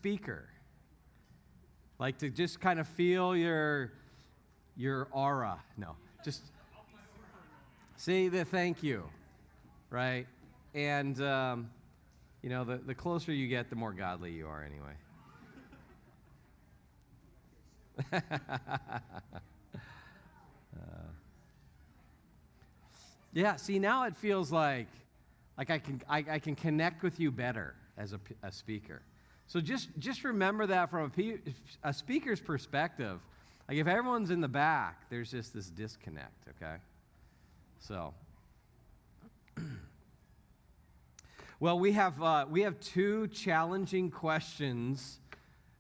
speaker. Like to just kind of feel your aura. No, just see the thank you, right? And, the closer you get, the more godly you are anyway. Yeah, see, now it feels like I can connect with you better as a speaker. So just remember that from a speaker's perspective. Like if everyone's in the back, there's just this disconnect, okay? So, well, we have two challenging questions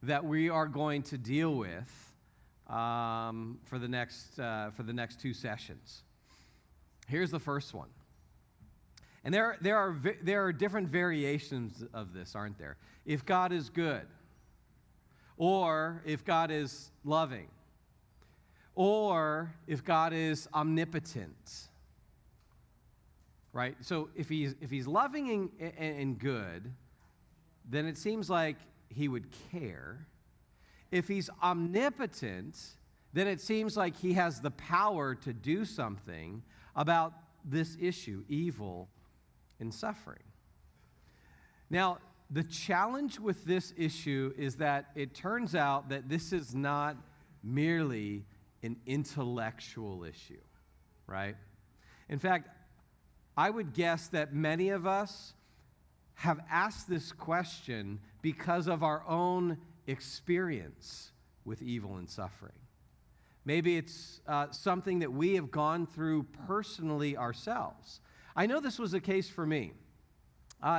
that we are going to deal with for the next two sessions. Here's the first one. And there are different variations of this, aren't there? If God is good, or if God is loving, or if God is omnipotent, right? So if he's loving and good, then it seems like he would care. If he's omnipotent, then it seems like he has the power to do something about this issue, evil and suffering. Now, the challenge with this issue is that it turns out that this is not merely an intellectual issue, right? In fact, I would guess that many of us have asked this question because of our own experience with evil and suffering. Maybe it's something that we have gone through personally ourselves. I know this was the case for me.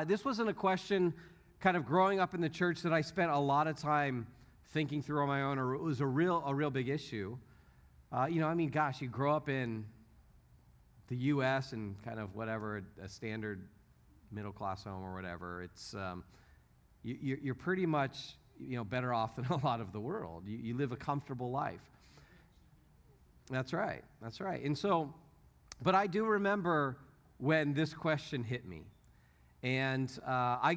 This wasn't a question kind of growing up in the church that I spent a lot of time thinking through on my own, or it was a real big issue. You grow up in the U.S. and kind of whatever, a standard middle-class home or whatever. It's you're pretty much better off than a lot of the world. You live a comfortable life. That's right. And so, but I do remember when this question hit me. And I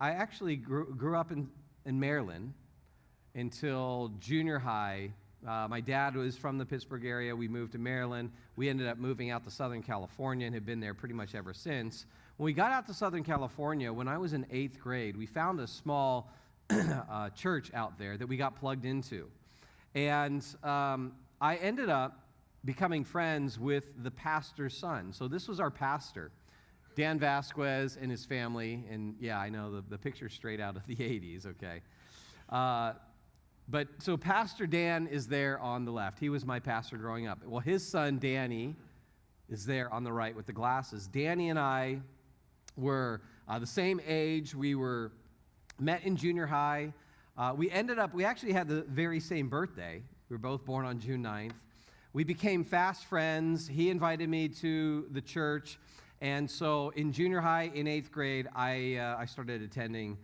actually grew up in Maryland until junior high. My dad was from the Pittsburgh area. We moved to Maryland. We ended up moving out to Southern California and have been there pretty much ever since. When we got out to Southern California, when I was in 8th grade, we found a small church out there that we got plugged into. And I ended up becoming friends with the pastor's son. So this was our pastor, Dan Vasquez, and his family. And yeah, I know the picture's straight out of the 80s, okay? But so Pastor Dan is there on the left. He was my pastor growing up. Well, his son, Danny, is there on the right with the glasses. Danny and I were the same age. We met in junior high. We actually had the very same birthday. We were both born on June 9th. We became fast friends. He invited me to the church. And so in junior high, in 8th grade, I started attending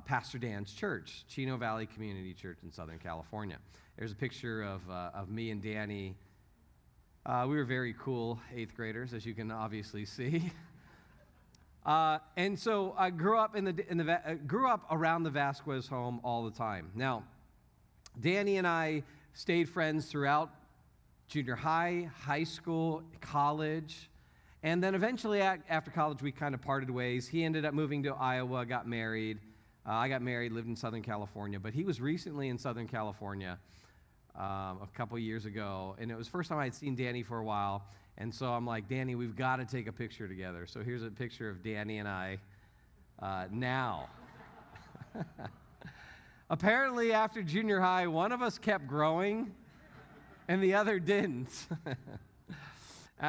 Pastor Dan's church, Chino Valley Community Church in Southern California. There's a picture of me and Danny. We were very cool 8th graders, as you can obviously see. And so I grew up grew up around the Vasquez home all the time. Now, Danny and I stayed friends throughout junior high, high school, college, and then eventually after college we kind of parted ways. He ended up moving to Iowa, got married. I got married, lived in Southern California, but he was recently in Southern California a couple years ago, and it was the first time I'd seen Danny for a while, and so I'm like, Danny, we've got to take a picture together. So here's a picture of Danny and I now. Apparently, after junior high, one of us kept growing, and the other didn't.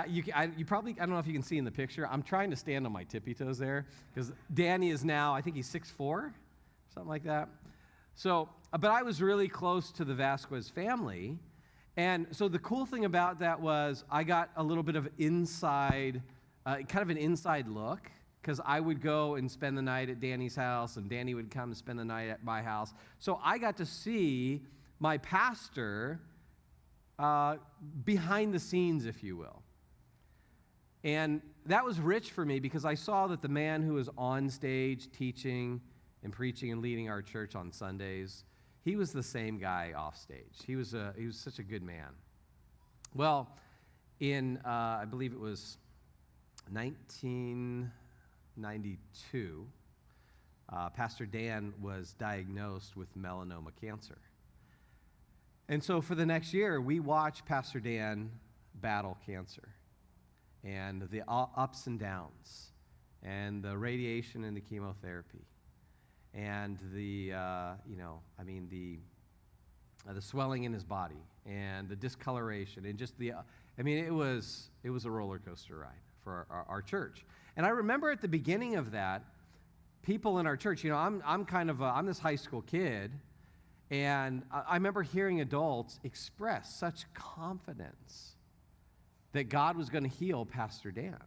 You probably, I don't know if you can see in the picture, I'm trying to stand on my tippy toes there, because Danny is now, I think he's 6'4", something like that. So, but I was really close to the Vasquez family, and so the cool thing about that was I got a little bit of kind of an inside look, because I would go and spend the night at Danny's house, and Danny would come and spend the night at my house. So I got to see my pastor behind the scenes, if you will. And that was rich for me because I saw that the man who was on stage teaching and preaching and leading our church on Sundays. He was the same guy off stage. He was such a good man. Well, in I believe it was 1992, Pastor Dan was diagnosed with melanoma cancer. And so for the next year, we watched Pastor Dan battle cancer and the ups and downs and the radiation and the chemotherapy and the swelling in his body and the discoloration and just it was a roller coaster ride for our church. And I remember at the beginning of that, people in our church, I'm this high school kid, and I remember hearing adults express such confidence that God was going to heal Pastor Dan.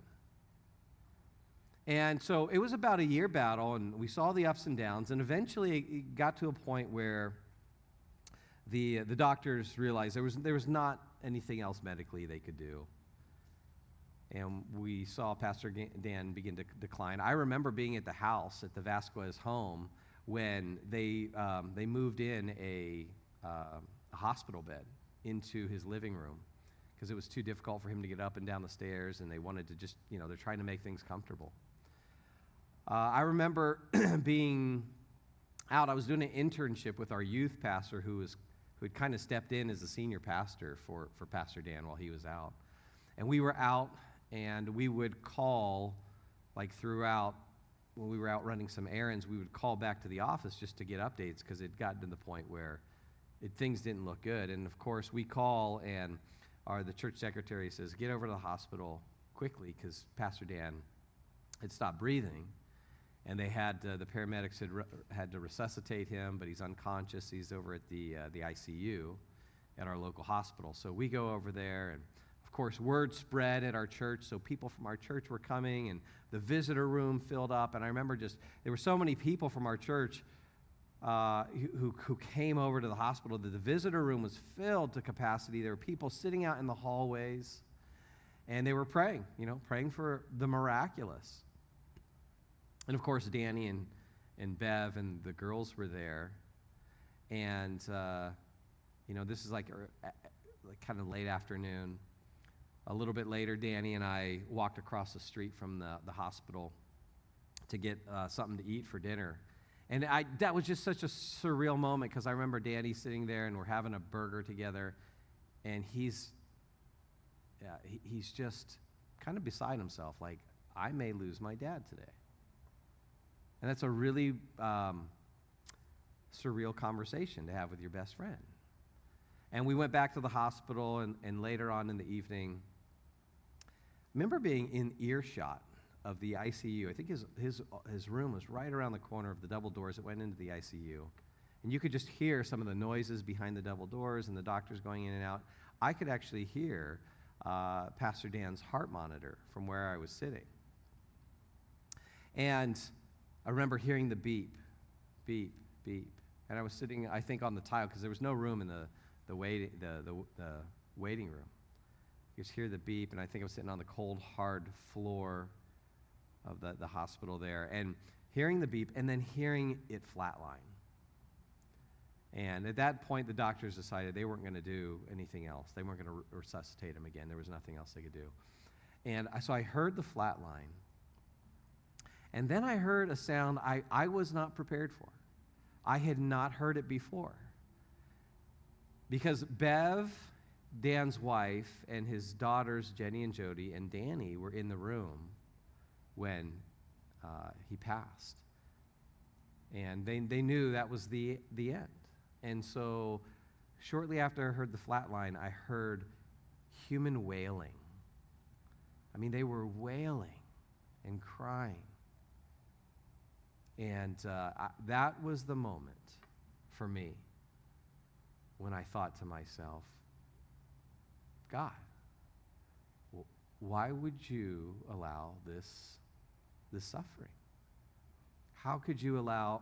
And so it was about a year battle, and we saw the ups and downs, and eventually it got to a point where the doctors realized there was not anything else medically they could do. And we saw Pastor Dan begin to decline. I remember being at the house, at the Vasquez home, when they moved in a hospital bed into his living room because it was too difficult for him to get up and down the stairs, and they wanted to just, they're trying to make things comfortable. I remember being out. I was doing an internship with our youth pastor who had kind of stepped in as a senior pastor for Pastor Dan while he was out. And we were out, and we would call, throughout, when we were out running some errands, we would call back to the office just to get updates because it got to the point where things didn't look good. And, of course, we call, and the church secretary says, get over to the hospital quickly because Pastor Dan had stopped breathing. And they had, the paramedics had to resuscitate him, but he's unconscious. He's over at the ICU at our local hospital. So we go over there, and of course, word spread at our church, so people from our church were coming, and the visitor room filled up. And I remember there were so many people from our church who came over to the hospital that the visitor room was filled to capacity. There were people sitting out in the hallways, and they were praying, praying for the miraculous. And of course, Danny and Bev and the girls were there. And, this is like kind of late afternoon. A little bit later, Danny and I walked across the street from the hospital to get something to eat for dinner. And that was just such a surreal moment because I remember Danny sitting there and we're having a burger together. And he's just kind of beside himself, like, I may lose my dad today. And that's a really surreal conversation to have with your best friend. And we went back to the hospital, and later on in the evening, I remember being in earshot of the ICU. I think his room was right around the corner of the double doors that went into the ICU. And you could just hear some of the noises behind the double doors and the doctors going in and out. I could actually hear Pastor Dan's heart monitor from where I was sitting. And I remember hearing the beep, beep, beep. And I was sitting, I think, on the tile because there was no room in the waiting room. You just hear the beep, and I think I was sitting on the cold, hard floor of the hospital there, and hearing the beep, and then hearing it flatline. And at that point, the doctors decided they weren't going to do anything else. They weren't going to resuscitate him again. There was nothing else they could do. And so I heard the flatline. And then I heard a sound I was not prepared for. I had not heard it before. Because Bev, Dan's wife, and his daughters, Jenny and Jody, and Danny were in the room when he passed. And they knew that was the end. And so shortly after I heard the flatline, I heard human wailing. I mean, they were wailing and crying. And that was the moment for me when I thought to myself, God, why would you allow this suffering? How could you allow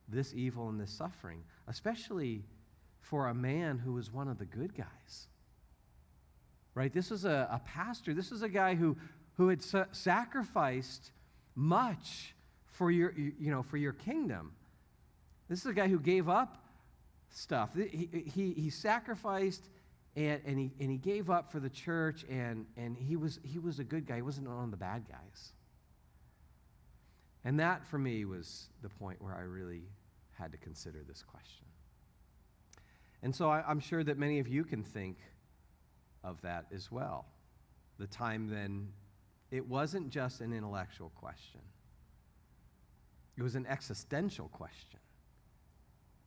this evil and this suffering, especially for a man who was one of the good guys? Right? This was a pastor. This was a guy who had sacrificed much for your kingdom. This is a guy who gave up stuff. He sacrificed and he gave up for the church, and he was a good guy. He wasn't one of the bad guys. And that, for me, was the point where I really had to consider this question. And so I'm sure that many of you can think of that as well. The time then, it wasn't just an intellectual question. It was an existential question.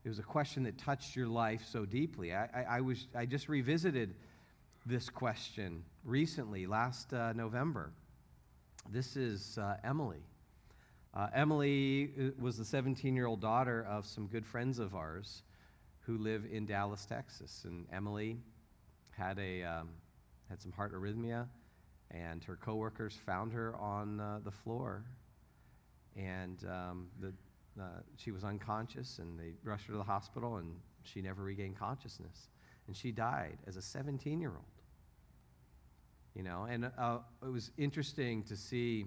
It was a question that touched your life so deeply. I just revisited this question recently, last November. This is Emily. Emily was the 17-year-old daughter of some good friends of ours who live in Dallas, Texas. And Emily had some heart arrhythmia, and her coworkers found her on the floor, and she was unconscious, and they rushed her to the hospital, and she never regained consciousness, and she died as a 17-year-old. And it was interesting to see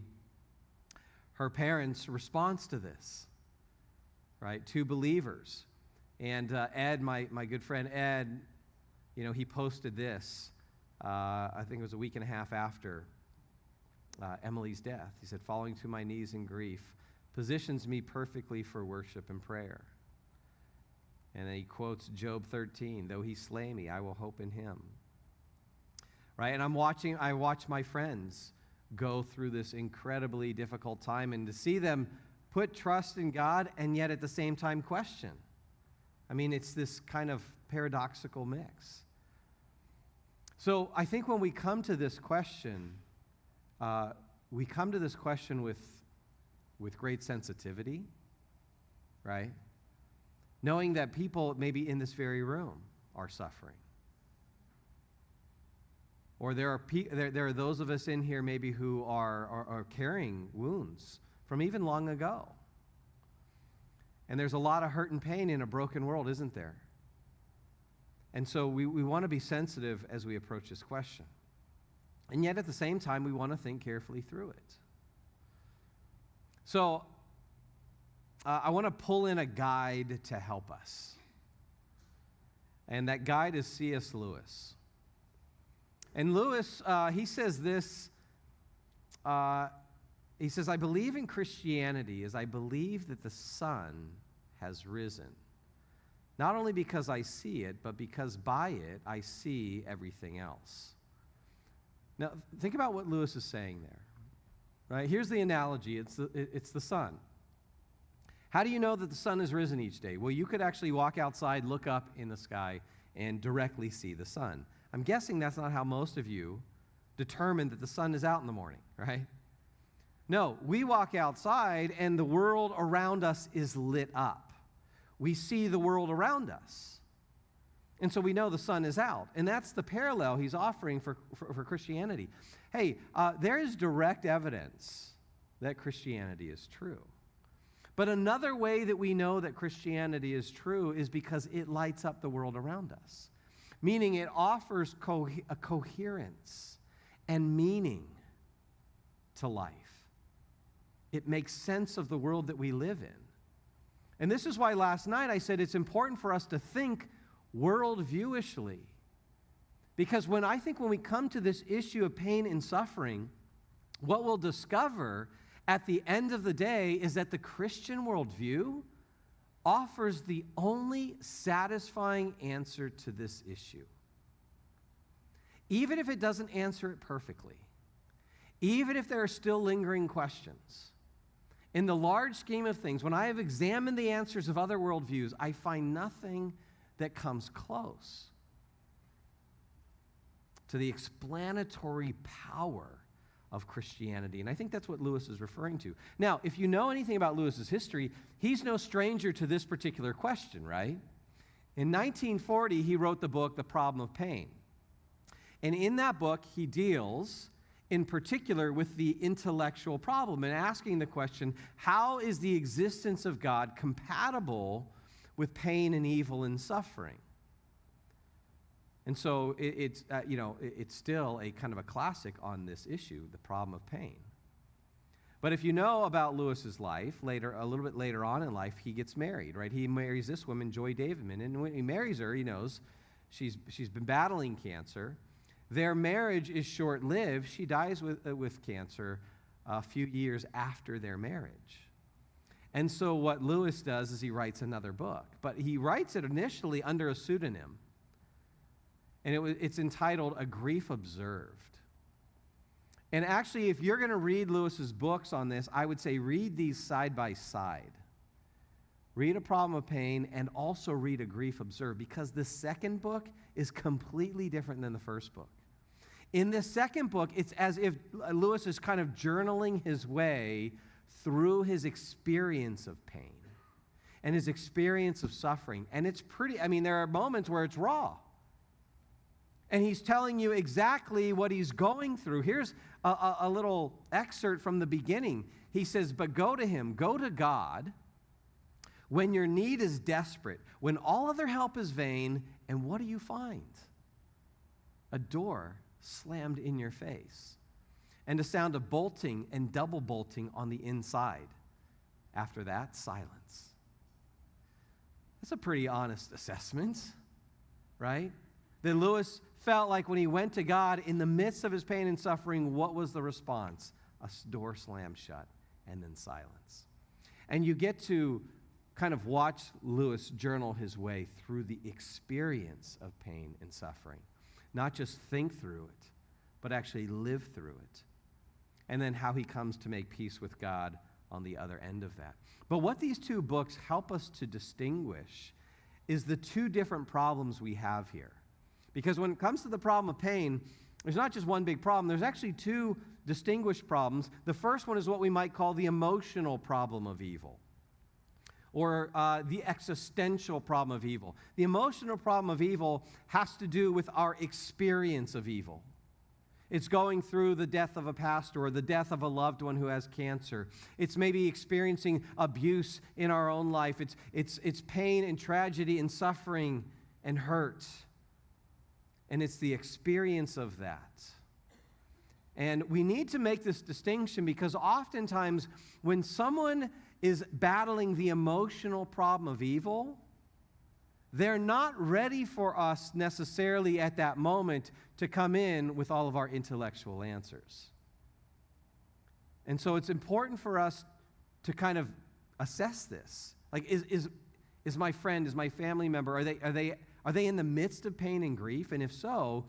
her parents' response to this, right? Two believers. And Ed, my good friend Ed, he posted this, I think it was a week and a half after Emily's death. He said, "Falling to my knees in grief positions me perfectly for worship and prayer." And then he quotes Job 13, "Though he slay me, I will hope in him." Right? And I watch my friends go through this incredibly difficult time, and to see them put trust in God and yet at the same time question. I mean, it's this kind of paradoxical mix. So I think when we come to this question, with great sensitivity, right? Knowing that people maybe in this very room are suffering. Or there are those of us in here maybe who are carrying wounds from even long ago. And there's a lot of hurt and pain in a broken world, isn't there? And so we want to be sensitive as we approach this question. And yet at the same time, we want to think carefully through it. So I want to pull in a guide to help us. And that guide is C.S. Lewis. And Lewis, he says this, he says, "I believe in Christianity as I believe that the sun has risen. Not only because I see it, but because by it I see everything else." Now, think about what Lewis is saying there. Right? Here's the analogy. It's the sun. How do you know that the sun has risen each day? Well, you could actually walk outside, look up in the sky, and directly see the sun. I'm guessing that's not how most of you determine that the sun is out in the morning, right? No, we walk outside and the world around us is lit up. We see the world around us. And so we know the sun is out. And that's the parallel he's offering for Christianity. Hey, there is direct evidence that Christianity is true. But another way that we know that Christianity is true is because it lights up the world around us. Meaning it offers a coherence and meaning to life. It makes sense of the world that we live in. And this is why last night I said it's important for us to think worldviewishly. Because when we come to this issue of pain and suffering, what we'll discover at the end of the day is that the Christian worldview offers the only satisfying answer to this issue. Even if it doesn't answer it perfectly, even if there are still lingering questions, in the large scheme of things, when I have examined the answers of other worldviews, I find nothing that comes close to the explanatory power of Christianity. And I think that's what Lewis is referring to. Now, if you know anything about Lewis's history, he's no stranger to this particular question, right? In 1940, he wrote the book, The Problem of Pain. And in that book, he deals in particular with the intellectual problem and asking the question, how is the existence of God compatible with pain and evil and suffering? And so it's still a kind of a classic on this issue, the problem of pain. But if you know about Lewis's life, a little bit later on in life, he gets married, right? He marries this woman, Joy Davidman, and when he marries her, he knows she's been battling cancer. Their marriage is short-lived. She dies with cancer a few years after their marriage. And so what Lewis does is he writes another book, but he writes it initially under a pseudonym, and it's entitled A Grief Observed. And actually, if you're going to read Lewis's books on this, I would say read these side by side. Read A Problem of Pain and also read A Grief Observed, because the second book is completely different than the first book. In the second book, it's as if Lewis is kind of journaling his way through his experience of pain and his experience of suffering. And it's there are moments where it's raw. And he's telling you exactly what he's going through. Here's a little excerpt from the beginning. He says, "But go to him, go to God, when your need is desperate, when all other help is vain, and what do you find? A door slammed in your face, and a sound of bolting and double bolting on the inside. After that, silence." That's a pretty honest assessment, right? That Lewis felt like when he went to God in the midst of his pain and suffering, what was the response? A door slammed shut and then silence. And you get to kind of watch Lewis journal his way through the experience of pain and suffering. Not just think through it, but actually live through it. And then how he comes to make peace with God on the other end of that. But what these two books help us to distinguish is the two different problems we have here. Because when it comes to the problem of pain, there's not just one big problem. There's actually two distinguished problems. The first one is what we might call the emotional problem of evil, or the existential problem of evil. The emotional problem of evil has to do with our experience of evil. It's going through the death of a pastor or the death of a loved one who has cancer. It's maybe experiencing abuse in our own life. It's pain and tragedy and suffering and hurt. And it's the experience of that. And we need to make this distinction because oftentimes when someone is battling the emotional problem of evil, they're not ready for us necessarily at that moment to come in with all of our intellectual answers. And so it's important for us to kind of assess this. Like, is my friend, is my family member, are they in the midst of pain and grief? And if so,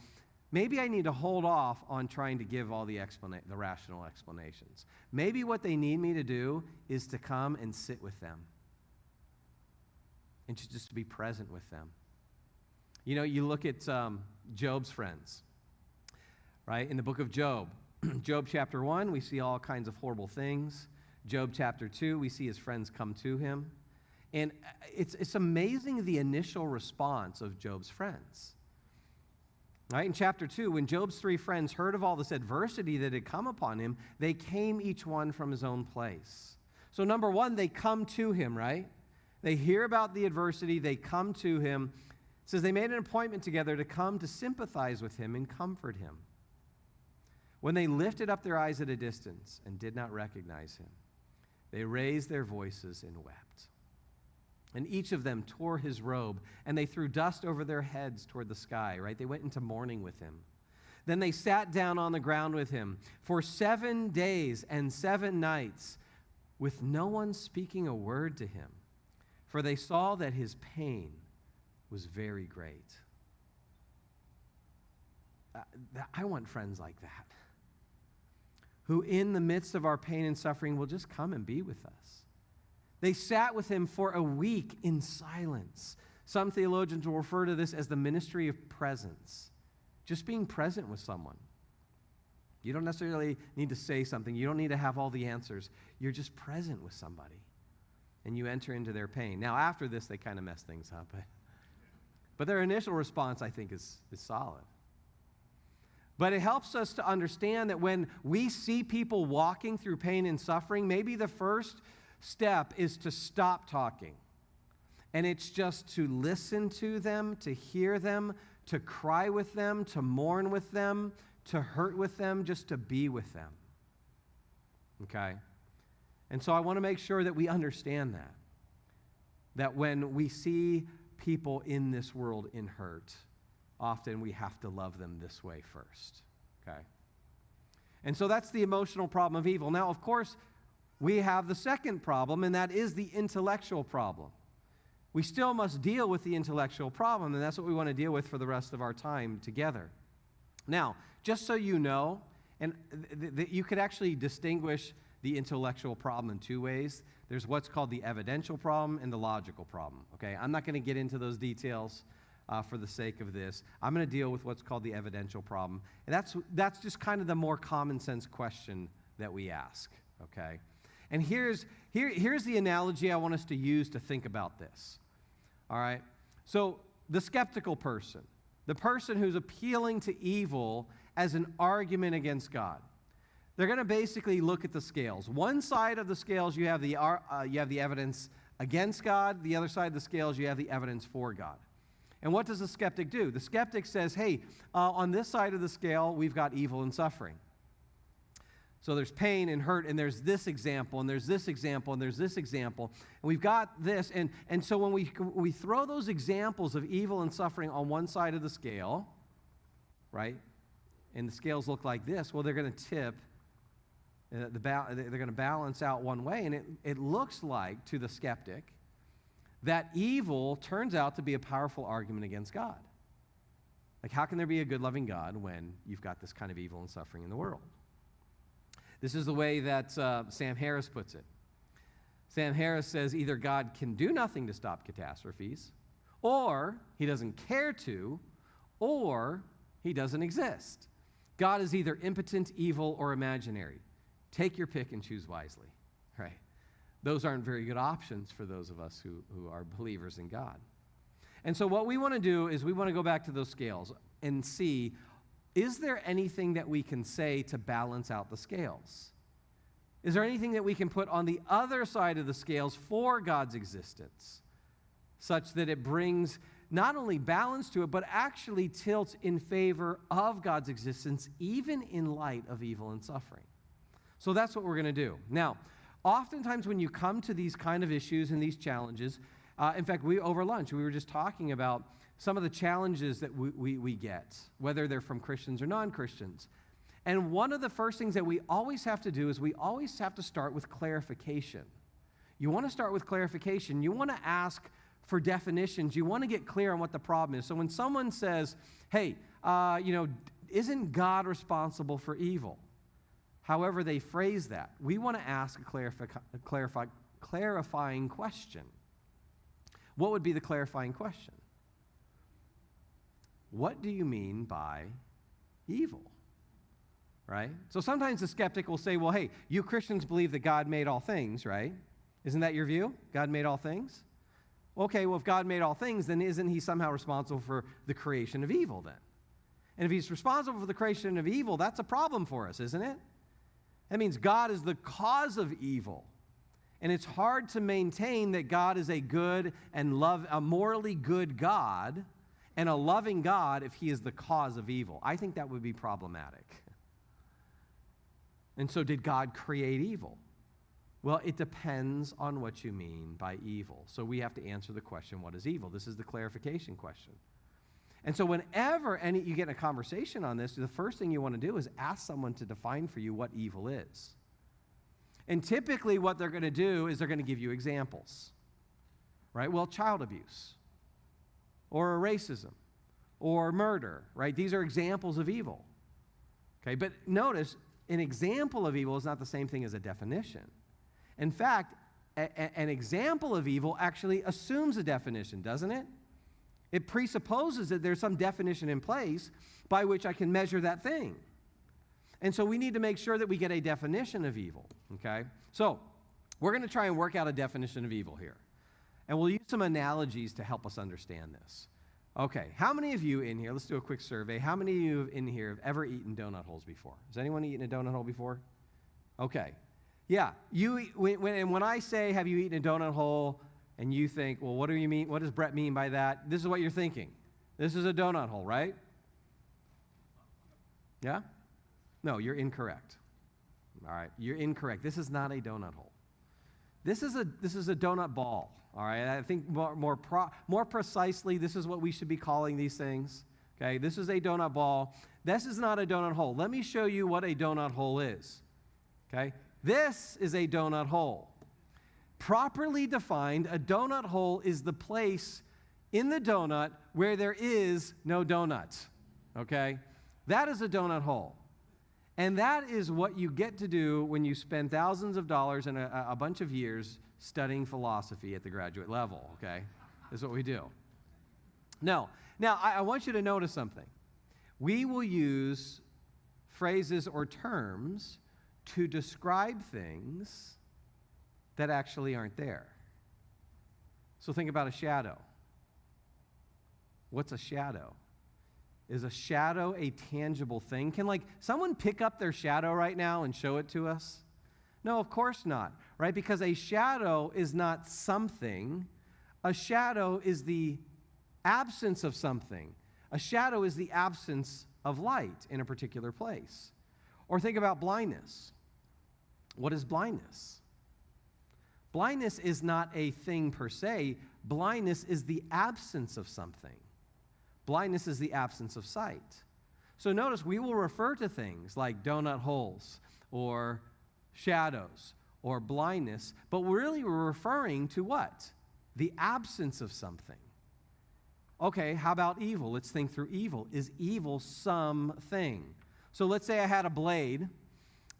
maybe I need to hold off on trying to give all the rational explanations. Maybe what they need me to do is to come and sit with them and just to be present with them. You know, you look at Job's friends, right? In the book of Job, Job chapter 1, we see all kinds of horrible things. Job chapter 2, we see his friends come to him. And it's amazing the initial response of Job's friends. Right? In chapter 2, when Job's three friends heard of all this adversity that had come upon him, they came each one from his own place. So number one, they come to him, right? They hear about the adversity, they come to him. It says they made an appointment together to come to sympathize with him and comfort him. When they lifted up their eyes at a distance and did not recognize him, they raised their voices and wept. And each of them tore his robe, and they threw dust over their heads toward the sky, right? They went into mourning with him. Then they sat down on the ground with him for 7 days and 7 nights, with no one speaking a word to him, for they saw that his pain was very great. I want friends like that, who in the midst of our pain and suffering will just come and be with us. They sat with him for a week in silence. Some theologians will refer to this as the ministry of presence. Just being present with someone. You don't necessarily need to say something. You don't need to have all the answers. You're just present with somebody. And you enter into their pain. Now, after this, they kind of mess things up. But their initial response, I think, is solid. But it helps us to understand that when we see people walking through pain and suffering, maybe the first step is to stop talking. And it's just to listen to them, to hear them, to cry with them, to mourn with them, to hurt with them, just to be with them. Okay? And so I want to make sure that we understand that when we see people in this world in hurt, often we have to love them this way first, okay? And so that's the emotional problem of evil. Now, of course, we have the second problem, and that is the intellectual problem. We still must deal with the intellectual problem, and that's what we want to deal with for the rest of our time together. Now, just so you know, and you could actually distinguish the intellectual problem in two ways. There's what's called the evidential problem and the logical problem, okay? I'm not going to get into those details for the sake of this. I'm going to deal with what's called the evidential problem. And that's just kind of the more common sense question that we ask, okay? And here's the analogy I want us to use to think about this, all right? So the skeptical person, the person who's appealing to evil as an argument against God, they're going to basically look at the scales. One side of the scales, you have the evidence against God. The other side of the scales, you have the evidence for God. And what does the skeptic do? The skeptic says, hey, on this side of the scale, we've got evil and suffering. So there's pain and hurt, and there's this example, and there's this example, and there's this example. And we've got this. And so when we throw those examples of evil and suffering on one side of the scale, right, and the scales look like this, well, they're going to tip. They're going to balance out one way, and it looks like, to the skeptic, that evil turns out to be a powerful argument against God. Like, how can there be a good, loving God when you've got this kind of evil and suffering in the world? This is the way that Sam Harris puts it. Sam Harris says either God can do nothing to stop catastrophes, or he doesn't care to, or he doesn't exist. God is either impotent, evil, or imaginary. Take your pick and choose wisely, right? Those aren't very good options for those of us who are believers in God. And so what we want to do is we want to go back to those scales and see, is there anything that we can say to balance out the scales? Is there anything that we can put on the other side of the scales for God's existence, such that it brings not only balance to it, but actually tilts in favor of God's existence, even in light of evil and suffering? So that's what we're going to do. Now, oftentimes when you come to these kind of issues and these challenges, in fact, over lunch, we were just talking about some of the challenges that we get, whether they're from Christians or non-Christians. And one of the first things that we always have to do is we always have to start with clarification. You want to start with clarification. You want to ask for definitions. You want to get clear on what the problem is. So when someone says, hey, isn't God responsible for evil? However they phrase that, we want to ask a clarifying question. What would be the clarifying question? What do you mean by evil? Right? So sometimes the skeptic will say, well, hey, you Christians believe that God made all things, right? Isn't that your view? God made all things? Okay, well, if God made all things, then isn't he somehow responsible for the creation of evil then? And if he's responsible for the creation of evil, that's a problem for us, isn't it? That means God is the cause of evil. And it's hard to maintain that God is a good and a morally good God and a loving God if he is the cause of evil. I think that would be problematic. And so did God create evil? Well, it depends on what you mean by evil. So we have to answer the question, what is evil? This is the clarification question. And so whenever you get in a conversation on this, the first thing you want to do is ask someone to define for you what evil is. And typically what they're going to do is they're going to give you examples, right? Well, child abuse or racism or murder, right? These are examples of evil, okay? But notice, an example of evil is not the same thing as a definition. In fact, an example of evil actually assumes a definition, doesn't it? It presupposes that there's some definition in place by which I can measure that thing. And so we need to make sure that we get a definition of evil, okay? So we're going to try and work out a definition of evil here. And we'll use some analogies to help us understand this. Okay, how many of you in here, let's do a quick survey, how many of you in here have ever eaten donut holes before? Has anyone eaten a donut hole before? Okay. Yeah, when I say, have you eaten a donut hole, and you think, well, what do you mean? What does Brett mean by that? This is what you're thinking. This is a donut hole, right? Yeah? No, you're incorrect. All right, you're incorrect. This is not a donut hole. This is a donut ball, all right? I think more precisely, this is what we should be calling these things, okay? This is a donut ball. This is not a donut hole. Let me show you what a donut hole is, okay? This is a donut hole. Properly defined, a donut hole is the place in the donut where there is no donut, okay? That is a donut hole. And that is what you get to do when you spend thousands of dollars and a bunch of years studying philosophy at the graduate level, okay? That's what we do. Now, I want you to notice something. We will use phrases or terms to describe things that actually aren't there. So think about a shadow. What's a shadow? Is a shadow a tangible thing? Can someone pick up their shadow right now and show it to us? No, of course not, right? Because a shadow is not something. A shadow is the absence of something. A shadow is the absence of light in a particular place. Or think about blindness. What is blindness? Blindness is not a thing per se. Blindness is the absence of something. Blindness is the absence of sight. So notice we will refer to things like donut holes or shadows or blindness, but really we're referring to what? The absence of something. Okay, how about evil? Let's think through evil. Is evil something? So let's say I had a blade,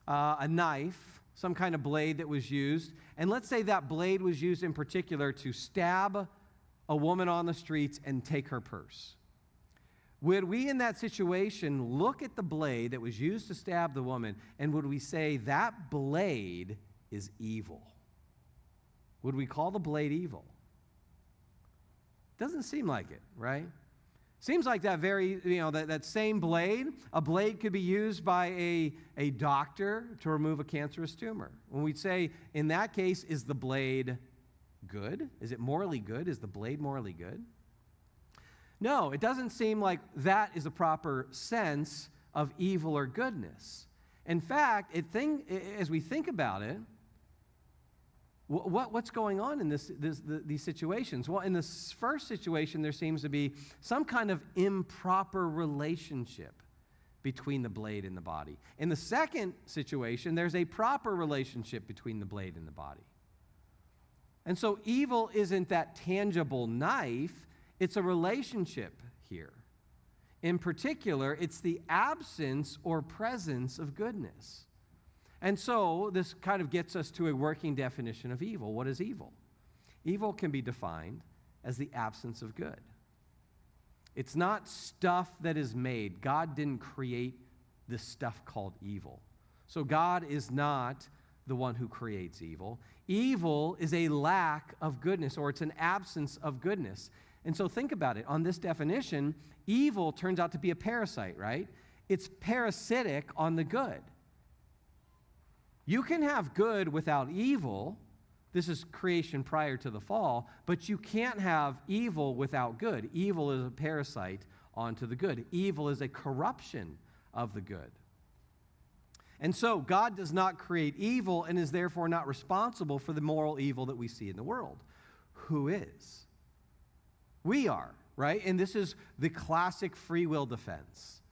a knife, some kind of blade that was used, and let's say that blade was used in particular to stab a woman on the streets and take her purse. Would we in that situation look at the blade that was used to stab the woman, and would we say that blade is evil? Would we call the blade evil? Doesn't seem like it, right? Seems like that that same blade, a blade could be used by a doctor to remove a cancerous tumor. When we say, in that case, is the blade good? Is it morally good? Is the blade morally good? No, it doesn't seem like that is a proper sense of evil or goodness. In fact, as we think about it, what's going on in these situations? Well, in this first situation, there seems to be some kind of improper relationship between the blade and the body. In the second situation, there's a proper relationship between the blade and the body. And so evil isn't that tangible knife. It's a relationship here. In particular, it's the absence or presence of goodness. And so this kind of gets us to a working definition of evil. What is evil? Evil can be defined as the absence of good. It's not stuff that is made. God didn't create this stuff called evil. So God is not the one who creates evil. Evil is a lack of goodness, or it's an absence of goodness. And so think about it. On this definition, evil turns out to be a parasite, right? It's parasitic on the good. You can have good without evil. This is creation prior to the fall, but you can't have evil without good. Evil is a parasite onto the good. Evil is a corruption of the good. And so God does not create evil and is therefore not responsible for the moral evil that we see in the world. Who is? We are, right? And this is the classic free will defense.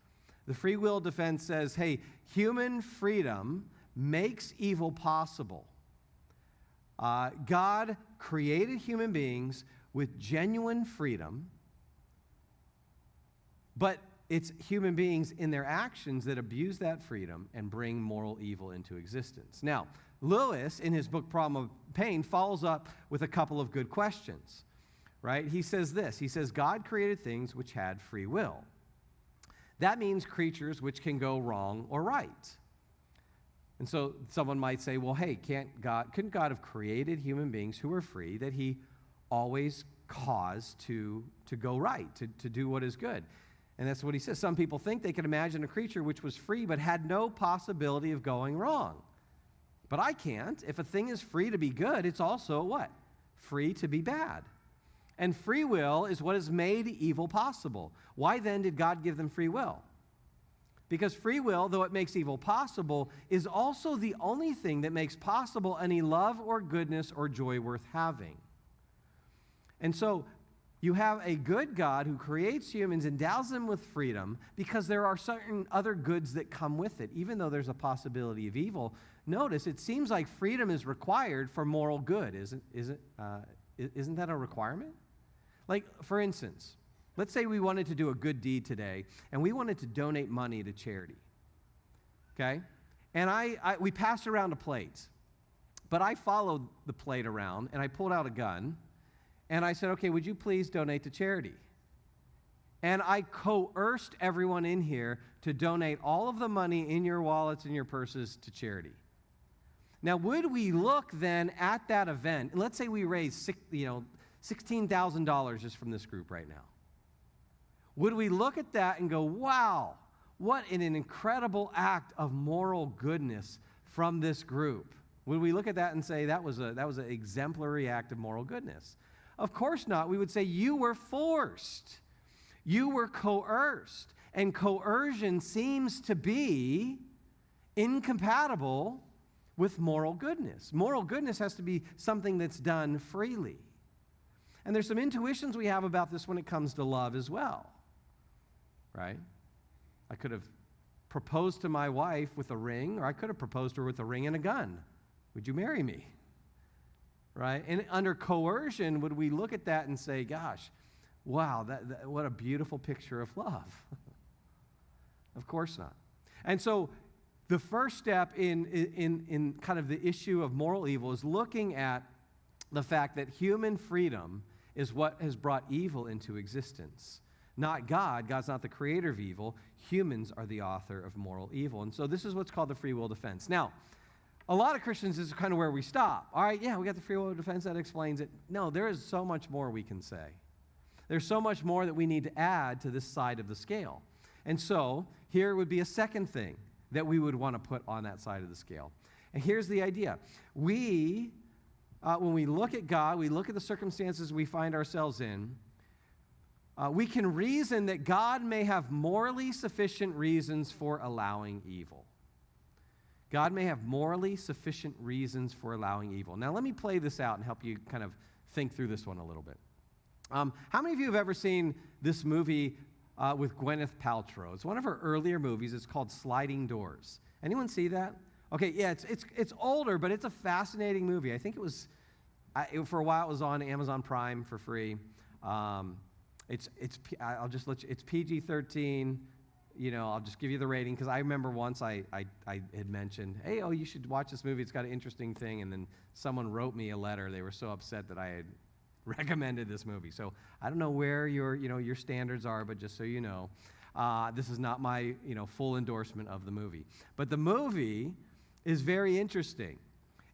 The free will defense says, hey, human freedom makes evil possible. God created human beings with genuine freedom, but it's human beings in their actions that abuse that freedom and bring moral evil into existence. Now, Lewis, in his book Problem of Pain, follows up with a couple of good questions, right? He says this. He says, God created things which had free will. That means creatures which can go wrong or right. And so someone might say, well, hey, couldn't God have created human beings who are free that he always caused to go right, to do what is good? And that's what he says. Some people think they can imagine a creature which was free but had no possibility of going wrong. But I can't. If a thing is free to be good, it's also what? Free to be bad. And free will is what has made evil possible. Why then did God give them free will? Because free will, though it makes evil possible, is also the only thing that makes possible any love or goodness or joy worth having. And so you have a good God who creates humans, endows them with freedom, because there are certain other goods that come with it, even though there's a possibility of evil. Notice, it seems like freedom is required for moral good, isn't that a requirement? Like, for instance, let's say we wanted to do a good deed today, and we wanted to donate money to charity, okay? And we passed around a plate, but I followed the plate around, and I pulled out a gun, and I said, okay, would you please donate to charity? And I coerced everyone in here to donate all of the money in your wallets and your purses to charity. Now, would we look then at that event, and let's say we raised $16,000 just from this group right now. Would we look at that and go, wow, what an incredible act of moral goodness from this group? Would we look at that and say that was an exemplary act of moral goodness? Of course not. We would say you were forced. You were coerced. And coercion seems to be incompatible with moral goodness. Moral goodness has to be something that's done freely. And there's some intuitions we have about this when it comes to love as well, right? I could have proposed to my wife with a ring, or I could have proposed to her with a ring and a gun. Would you marry me? Right? And under coercion, would we look at that and say, gosh, wow, what a beautiful picture of love? Of course not. And so the first step in kind of the issue of moral evil is looking at the fact that human freedom is what has brought evil into existence. Not God. God's not the creator of evil. Humans are the author of moral evil. And so this is what's called the free will defense. Now, a lot of Christians, this is kind of where we stop. All right, yeah, we got the free will defense, that explains it. No, there is so much more we can say. There's so much more that we need to add to this side of the scale. And so here would be a second thing that we would want to put on that side of the scale. And here's the idea. When we look at God, we look at the circumstances we find ourselves in, we can reason that God may have morally sufficient reasons for allowing evil. God may have morally sufficient reasons for allowing evil. Now, let me play this out and help you kind of think through this one a little bit. How many of you have ever seen this movie with Gwyneth Paltrow? It's one of her earlier movies. It's called Sliding Doors. Anyone see that? Okay, yeah, it's older, but it's a fascinating movie. I think it was, for a while it was on Amazon Prime for free. I'll just let you, it's PG-13. You know, I'll just give you the rating, because I remember once I had mentioned, hey, you should watch this movie. It's got an interesting thing. And then someone wrote me a letter. They were so upset that I had recommended this movie. So I don't know where your standards are, but just so you know, this is not my full endorsement of the movie. But the movie is very interesting.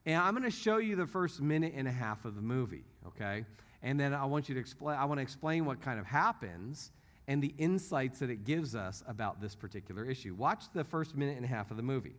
And I'm going to show you the first minute and a half of the movie, okay? And then I want to explain what kind of happens and the insights that it gives us about this particular issue. Watch the first minute and a half of the movie.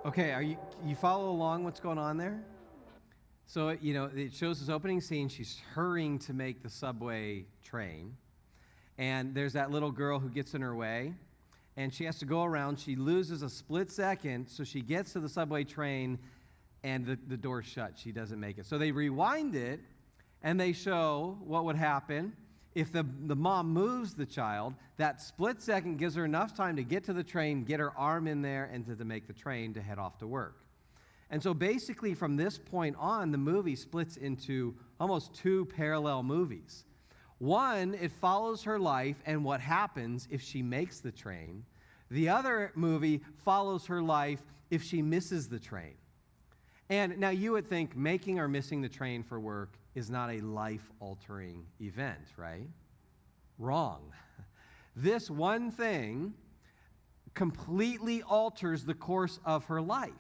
Okay, you follow along what's going on there? So, it shows this opening scene. She's hurrying to make the subway train. And there's that little girl who gets in her way. And she has to go around. She loses a split second. So she gets to the subway train and the door's shut. She doesn't make it. So they rewind it and they show what would happen if the mom moves the child. That split second gives her enough time to get to the train, get her arm in there, and to make the train to head off to work. And so basically from this point on, the movie splits into almost two parallel movies. One, it follows her life and what happens if she makes the train. The other movie follows her life if she misses the train. And now you would think making or missing the train for work is not a life-altering event, right? Wrong. This one thing completely alters the course of her life.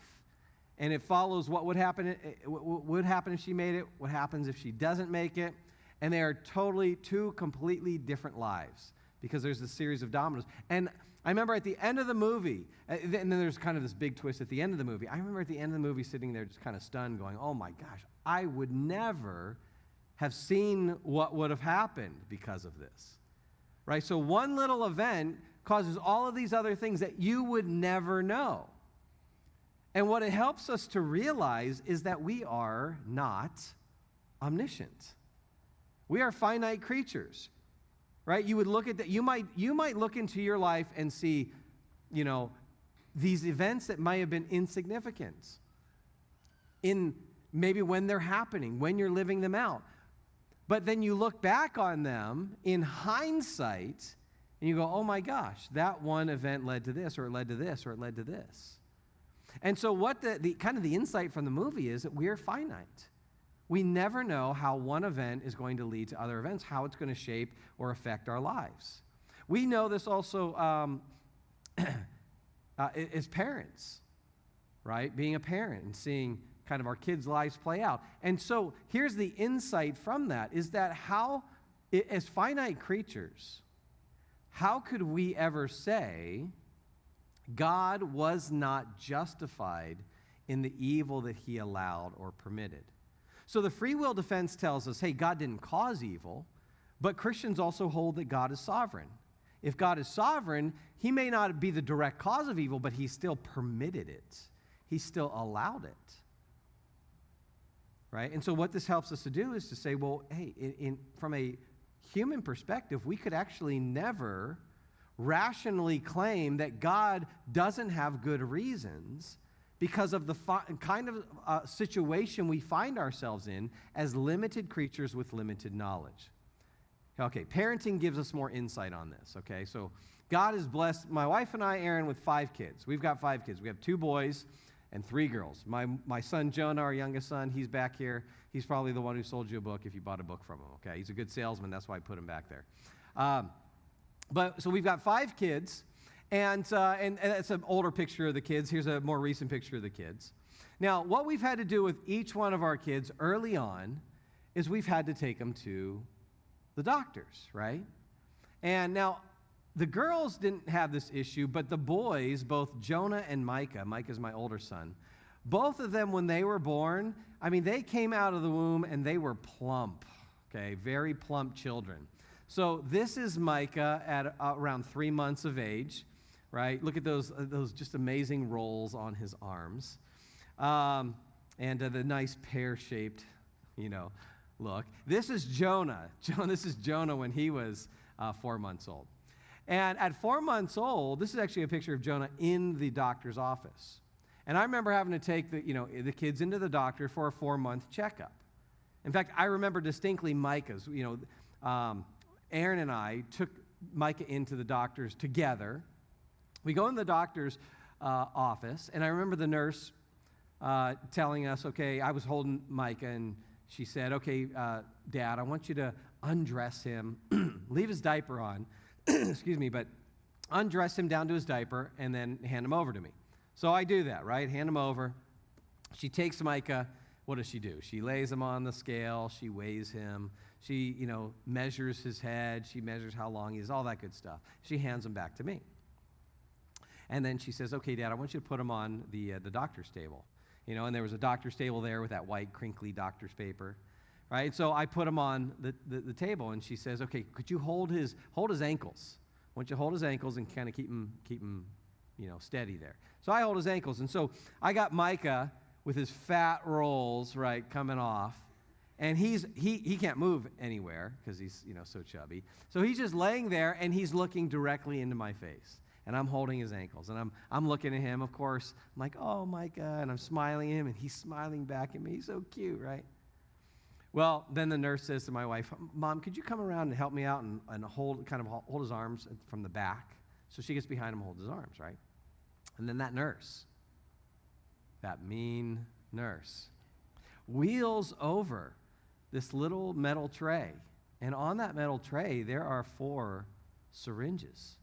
And it follows what would happen if she made it, what happens if she doesn't make it. And they are two completely different lives because there's a series of dominoes. And I remember at the end of the movie, and then there's kind of this big twist at the end of the movie. I remember at the end of the movie sitting there just kind of stunned going, oh my gosh, I would never have seen what would have happened because of this, right? So one little event causes all of these other things that you would never know. And what it helps us to realize is that we are not omniscient. We are finite creatures, right? You would look at that. You might look into your life and see, these events that might have been insignificant in maybe when they're happening, when you're living them out. But then you look back on them in hindsight and you go, oh my gosh, that one event led to this, or it led to this, or it led to this. And so what the kind of the insight from the movie is that we are finite. We never know how one event is going to lead to other events, how it's going to shape or affect our lives. We know this also as parents, right? Being a parent and seeing kind of our kids' lives play out. And so here's the insight from that, is that as finite creatures, how could we ever say God was not justified in the evil that he allowed or permitted? So the free will defense tells us, hey, God didn't cause evil, but Christians also hold that God is sovereign. If God is sovereign, he may not be the direct cause of evil, but he still permitted it. He still allowed it. Right? And so what this helps us to do is to say, well, hey, from a human perspective, we could actually never rationally claim that God doesn't have good reasons because of the kind of situation we find ourselves in as limited creatures with limited knowledge. Okay, parenting gives us more insight on this, okay? So God has blessed my wife and I, Aaron, with 5 kids. We've got 5 kids. We have 2 boys and 3 girls. My son, Jonah, our youngest son, he's back here. He's probably the one who sold you a book if you bought a book from him, okay? He's a good salesman. That's why I put him back there. So we've got 5 kids, and it's an older picture of the kids. Here's a more recent picture of the kids. Now, what we've had to do with each one of our kids early on is we've had to take them to the doctors, right? And now, the girls didn't have this issue, but the boys, both Jonah and Micah's my older son, both of them, when they were born, they came out of the womb and they were plump, okay, very plump children. So this is Micah at around 3 months of age, right? Look at those just amazing rolls on his arms. And the nice pear-shaped, look. This is Jonah. This is Jonah when he was 4 months old. And at 4 months old, this is actually a picture of Jonah in the doctor's office. And I remember having to take the kids into the doctor for a 4-month checkup. In fact, I remember distinctly Micah's. Aaron and I took Micah into the doctor's together. We go in the doctor's office, and I remember the nurse telling us, okay, I was holding Micah, and she said, okay, Dad, I want you to undress him, leave his diaper on, excuse me, but undress him down to his diaper, and then hand him over to me. So I do that, right? Hand him over. She takes Micah. What does she do? She lays him on the scale. She weighs him. She, measures his head. She measures how long he is, all that good stuff. She hands him back to me. And then she says, okay, Dad, I want you to put him on the doctor's table. And there was a doctor's table there with that white, crinkly doctor's paper. Right? So I put him on the table, and she says, okay, could you hold his ankles? I want you to hold his ankles and kind of keep him, steady there. So I hold his ankles, and so I got Micah with his fat rolls, right, coming off, and he can't move anywhere because he's, so chubby. So he's just laying there, and he's looking directly into my face, and I'm holding his ankles, and I'm looking at him, of course. I'm like, oh, Micah, and I'm smiling at him, and he's smiling back at me. He's so cute, right? Well, then the nurse says to my wife, Mom, could you come around and help me out and hold his arms from the back? So she gets behind him and holds his arms, right? And then that nurse, that mean nurse, wheels over this little metal tray. And on that metal tray, there are 4 syringes.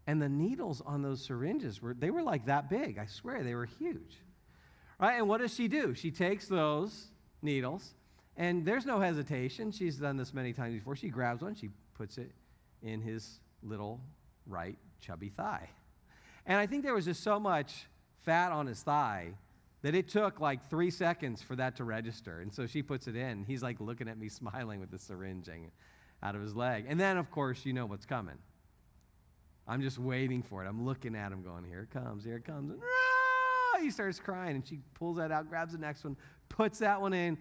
And the needles on those syringes were like that big. I swear, they were huge. Right? And what does she do? She takes those needles, and there's no hesitation. She's done this many times before. She grabs one. She puts it in his little right chubby thigh. And I think there was just so much fat on his thigh that it took like 3 seconds for that to register. And so she puts it in. He's like looking at me smiling with the syringe out of his leg. And then, of course, you know what's coming. I'm just waiting for it. I'm looking at him going, here it comes, here it comes. And he starts crying, and she pulls that out, grabs the next one, puts that one in.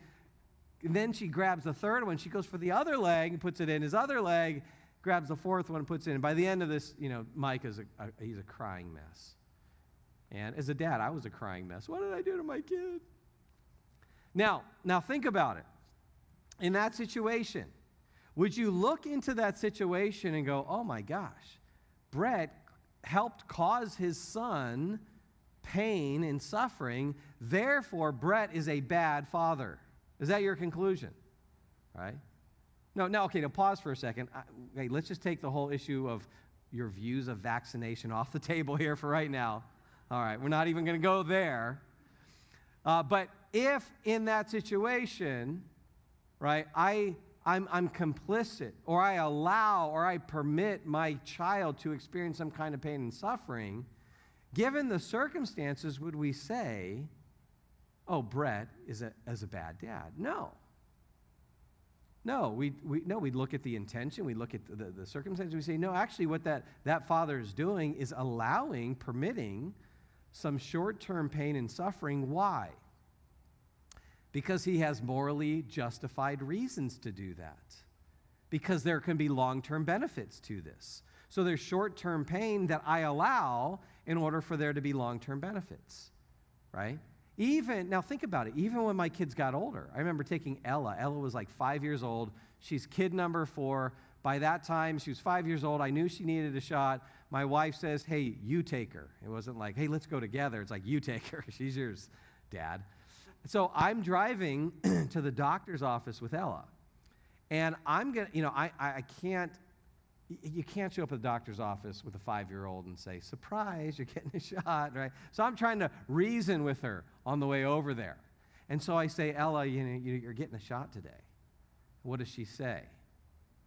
And then she grabs the third one. She goes for the other leg and puts it in his other leg, grabs the fourth one and puts it in. By the end of this, Mike he's a crying mess. And as a dad, I was a crying mess. What did I do to my kid? Now think about it. In that situation, would you look into that situation and go, oh my gosh, Brett helped cause his son pain and suffering, therefore Brett is a bad father? Is that your conclusion? Right? No, okay, now pause for a second. Let's just take the whole issue of your views of vaccination off the table here for right now. All right, we're not even going to go there. But if in that situation, right, I'm complicit, or I allow or I permit my child to experience some kind of pain and suffering, given the circumstances, would we say, oh, Brett is a bad dad? No, we'd look at the intention, we look at the circumstances, we say, no, actually what that father is doing is permitting some short-term pain and suffering. Why? Because he has morally justified reasons to do that. Because there can be long-term benefits to this. So there's short-term pain that I allow in order for there to be long-term benefits, right? Now think about it, even when my kids got older. I remember taking Ella. Ella was like 5 years old. She's kid number 4. By that time, she was 5 years old. I knew she needed a shot. My wife says, hey, you take her. It wasn't like, hey, let's go together. It's like, you take her. She's yours, Dad. So I'm driving to the doctor's office with Ella. And I'm going to, I can't, you can't show up at the doctor's office with a 5-year-old and say, surprise, you're getting a shot, right? So I'm trying to reason with her on the way over there. And so I say, Ella, you're getting a shot today. What does she say?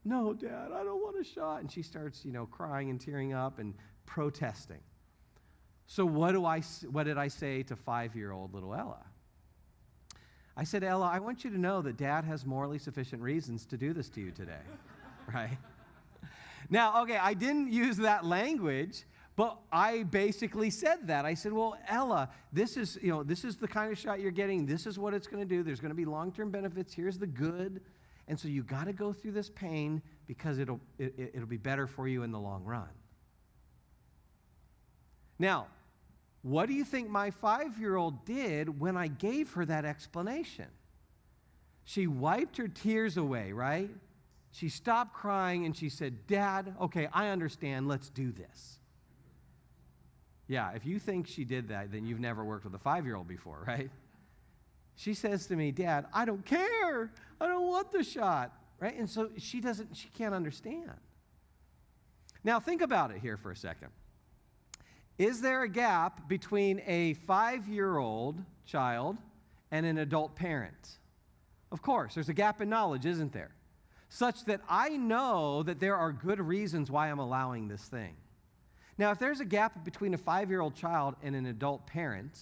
No, Dad, I don't want a shot. And she starts, crying and tearing up and protesting. So what did I say to 5-year-old little Ella? I said, Ella, I want you to know that Dad has morally sufficient reasons to do this to you today, right? Now, okay, I didn't use that language, but I basically said that. I said, well, Ella, this is the kind of shot you're getting. This is what it's going to do. There's going to be long-term benefits. Here's the good. And so you got to go through this pain because it'll be better for you in the long run. Now, what do you think my 5-year-old did when I gave her that explanation? She wiped her tears away, right? She stopped crying and she said, Dad, okay, I understand, let's do this. Yeah, if you think she did that, then you've never worked with a 5-year-old before, right? She says to me, Dad, I don't care. I don't want the shot, right? And so she can't understand. Now think about it here for a second. Is there a gap between a 5-year-old child and an adult parent? Of course, there's a gap in knowledge, isn't there? Such that I know that there are good reasons why I'm allowing this thing. Now, if there's a gap between a 5-year-old child and an adult parent,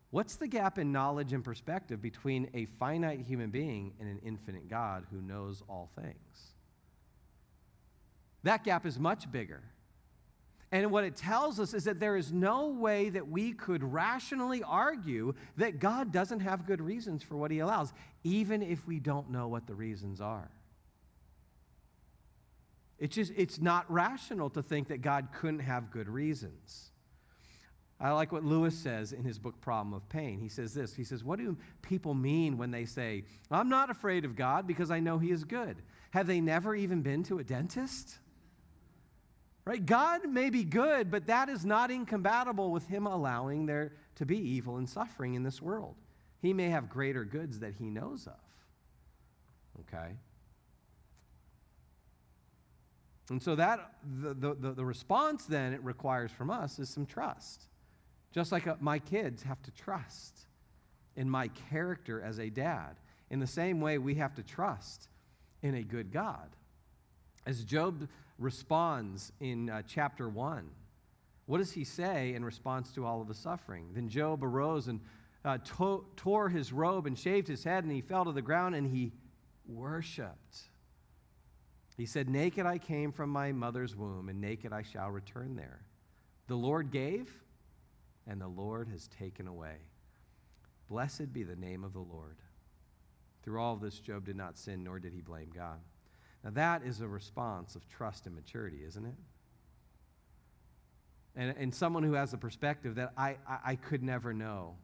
what's the gap in knowledge and perspective between a finite human being and an infinite God who knows all things? That gap is much bigger. And what it tells us is that there is no way that we could rationally argue that God doesn't have good reasons for what he allows, even if we don't know what the reasons are. It's not rational to think that God couldn't have good reasons. I like what Lewis says in his book, Problem of Pain. He says this, he says, what do people mean when they say, I'm not afraid of God because I know he is good? Have they never even been to a dentist? Right? God may be good, but that is not incompatible with him allowing there to be evil and suffering in this world. He may have greater goods that he knows of. Okay? And so that the response then it requires from us is some trust. Just like my kids have to trust in my character as a dad. In the same way, we have to trust in a good God. As Job responds in chapter 1, what does he say in response to all of the suffering? Then Job arose and tore his robe and shaved his head, and he fell to the ground and he worshiped. He said, naked I came from my mother's womb, and naked I shall return there. The Lord gave, and the Lord has taken away. Blessed be the name of the Lord. Through all of this, Job did not sin, nor did he blame God. Now that is a response of trust and maturity, isn't it? And someone who has the perspective that I could never know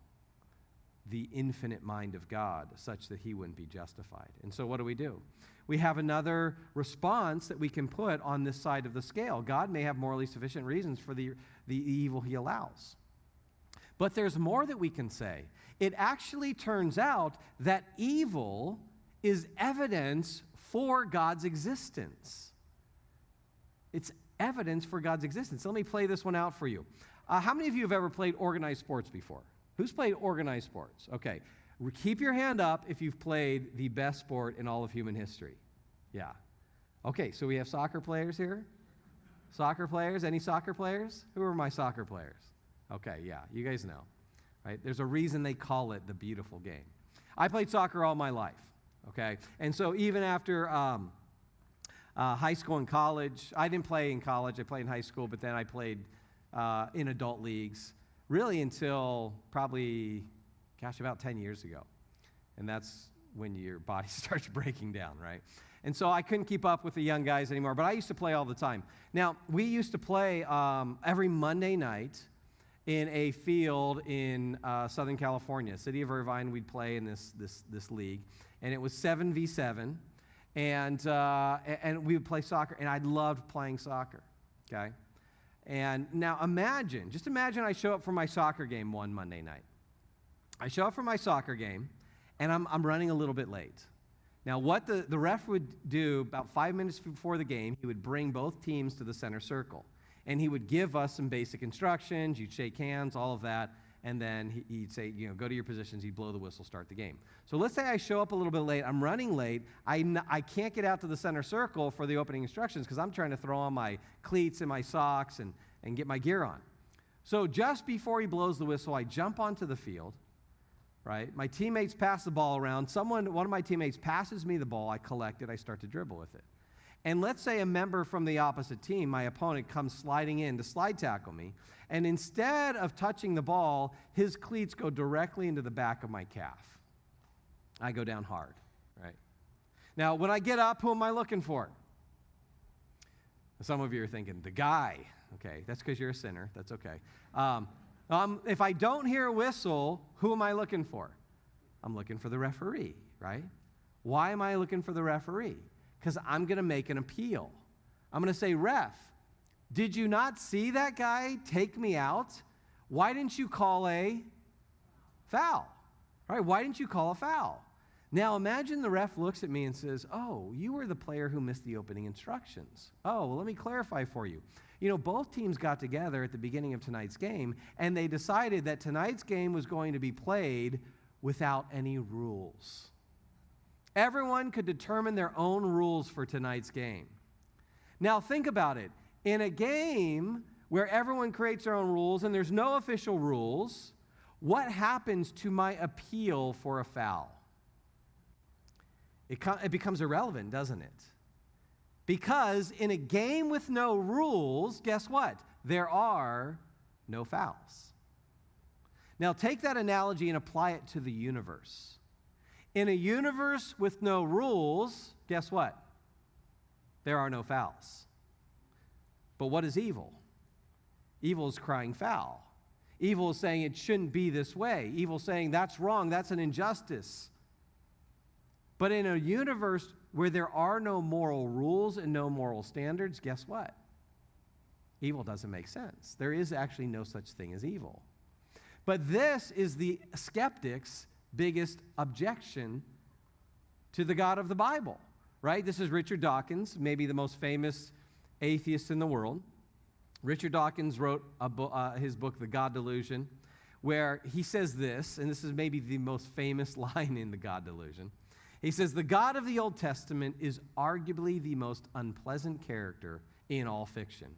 the infinite mind of God such that he wouldn't be justified. And so what do? We have another response that we can put on this side of the scale. God may have morally sufficient reasons for the evil he allows. But there's more that we can say. It actually turns out that evil is evidence for God's existence. It's evidence for God's existence. Let me play this one out for you. How many of you have ever played organized sports before? Who's played organized sports? Okay. Keep your hand up if you've played the best sport in all of human history. Yeah. Okay, so we have soccer players here? Soccer players? Any soccer players? Who are my soccer players? Okay, yeah, you guys know. Right? There's a reason they call it the beautiful game. I played soccer all my life, okay? And so even after high school and college, I didn't play in college, I played in high school, but then I played in adult leagues, really until probably, about 10 years ago. And that's when your body starts breaking down, right? And so I couldn't keep up with the young guys anymore, but I used to play all the time. Now, we used to play every Monday night in a field in Southern California, city of Irvine. We'd play in this league, and it was 7v7, and we would play soccer, and I loved playing soccer, okay? And now just imagine I show up for my soccer game one Monday night. I show up for my soccer game, and I'm running a little bit late. Now, what the ref would do about 5 minutes before the game, he would bring both teams to the center circle, and he would give us some basic instructions. You'd shake hands, all of that, and then he'd say, go to your positions. He'd blow the whistle, start the game. So let's say I show up a little bit late. I'm running late. I can't get out to the center circle for the opening instructions because I'm trying to throw on my cleats and my socks and get my gear on. So just before he blows the whistle, I jump onto the field. Right? My teammates pass the ball around. One of my teammates passes me the ball. I collect it. I start to dribble with it. And let's say a member from the opposite team, my opponent, comes sliding in to slide tackle me. And instead of touching the ball, his cleats go directly into the back of my calf. I go down hard. Right? Now, when I get up, who am I looking for? Some of you are thinking, the guy. Okay, that's because you're a sinner. That's okay. If I don't hear a whistle, who am I looking for? I'm looking for the referee, right? Why am I looking for the referee? Because I'm going to make an appeal. I'm going to say, ref, did you not see that guy take me out? Why didn't you call a foul? Right? Why didn't you call a foul? Now imagine the ref looks at me and says, oh, you were the player who missed the opening instructions. Oh, well, let me clarify for you. Both teams got together at the beginning of tonight's game, and they decided that tonight's game was going to be played without any rules. Everyone could determine their own rules for tonight's game. Now think about it. in a game where everyone creates their own rules and there's no official rules, what happens to my appeal for a foul? It becomes irrelevant, doesn't it? Because in a game with no rules, guess what? There are no fouls. Now take that analogy and apply it to the universe. In a universe with no rules, guess what? There are no fouls. But what is evil? Evil is crying foul. Evil is saying it shouldn't be this way. Evil is saying that's wrong, that's an injustice. But in a universe where there are no moral rules and no moral standards, guess what? Evil doesn't make sense. There is actually no such thing as evil. But this is the skeptic's biggest objection to the God of the Bible, right? This is Richard Dawkins, maybe the most famous atheist in the world. Richard Dawkins wrote his book, The God Delusion, where he says this, and this is maybe the most famous line in The God Delusion. He says, the God of the Old Testament is arguably the most unpleasant character in all fiction.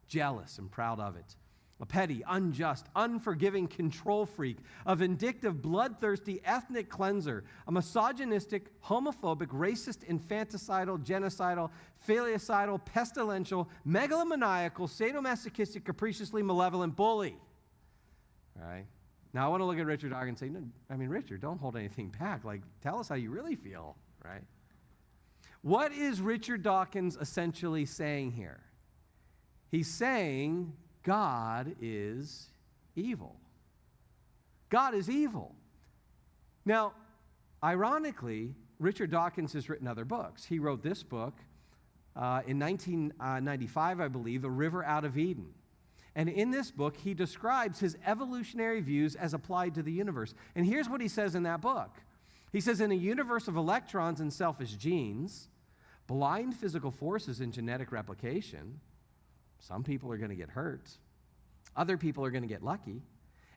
Jealous and proud of it. A petty, unjust, unforgiving control freak, a vindictive, bloodthirsty ethnic cleanser, a misogynistic, homophobic, racist, infanticidal, genocidal, filicidal, pestilential, megalomaniacal, sadomasochistic, capriciously malevolent bully. All right? Now, I want to look at Richard Dawkins and say, no, I mean, Richard, don't hold anything back. Like, tell us how you really feel, right? What is Richard Dawkins essentially saying here? He's saying God is evil. God is evil. Now, ironically, Richard Dawkins has written other books. He wrote this book in 1995, I believe, A River Out of Eden. And in this book, he describes his evolutionary views as applied to the universe. And here's what he says in that book. He says, in a universe of electrons and selfish genes, blind physical forces and genetic replication, some people are going to get hurt. Other people are going to get lucky.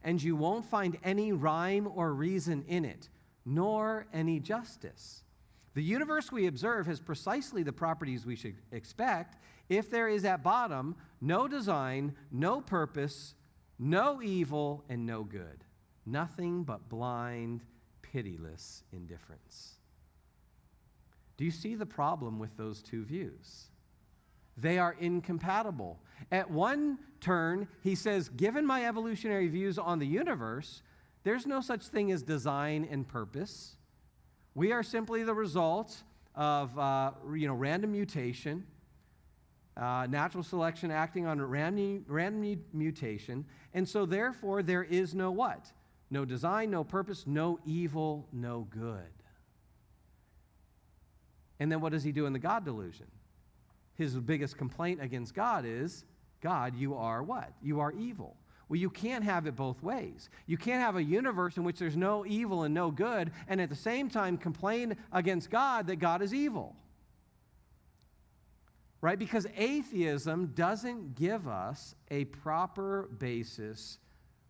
And you won't find any rhyme or reason in it, nor any justice. The universe we observe has precisely the properties we should expect if there is at bottom no design, no purpose, no evil, and no good. Nothing but blind, pitiless indifference. Do you see the problem with those two views? They are incompatible. At one turn, he says, given my evolutionary views on the universe, there's no such thing as design and purpose. We are simply the result of random mutation, natural selection acting on random mutation, and so therefore there is no what? No design, no purpose, no evil, no good. And then what does he do in the God delusion? His biggest complaint against God is, God, you are what? You are evil. Well, you can't have it both ways. You can't have a universe in which there's no evil and no good, and at the same time complain against God that God is evil. Right? Because atheism doesn't give us a proper basis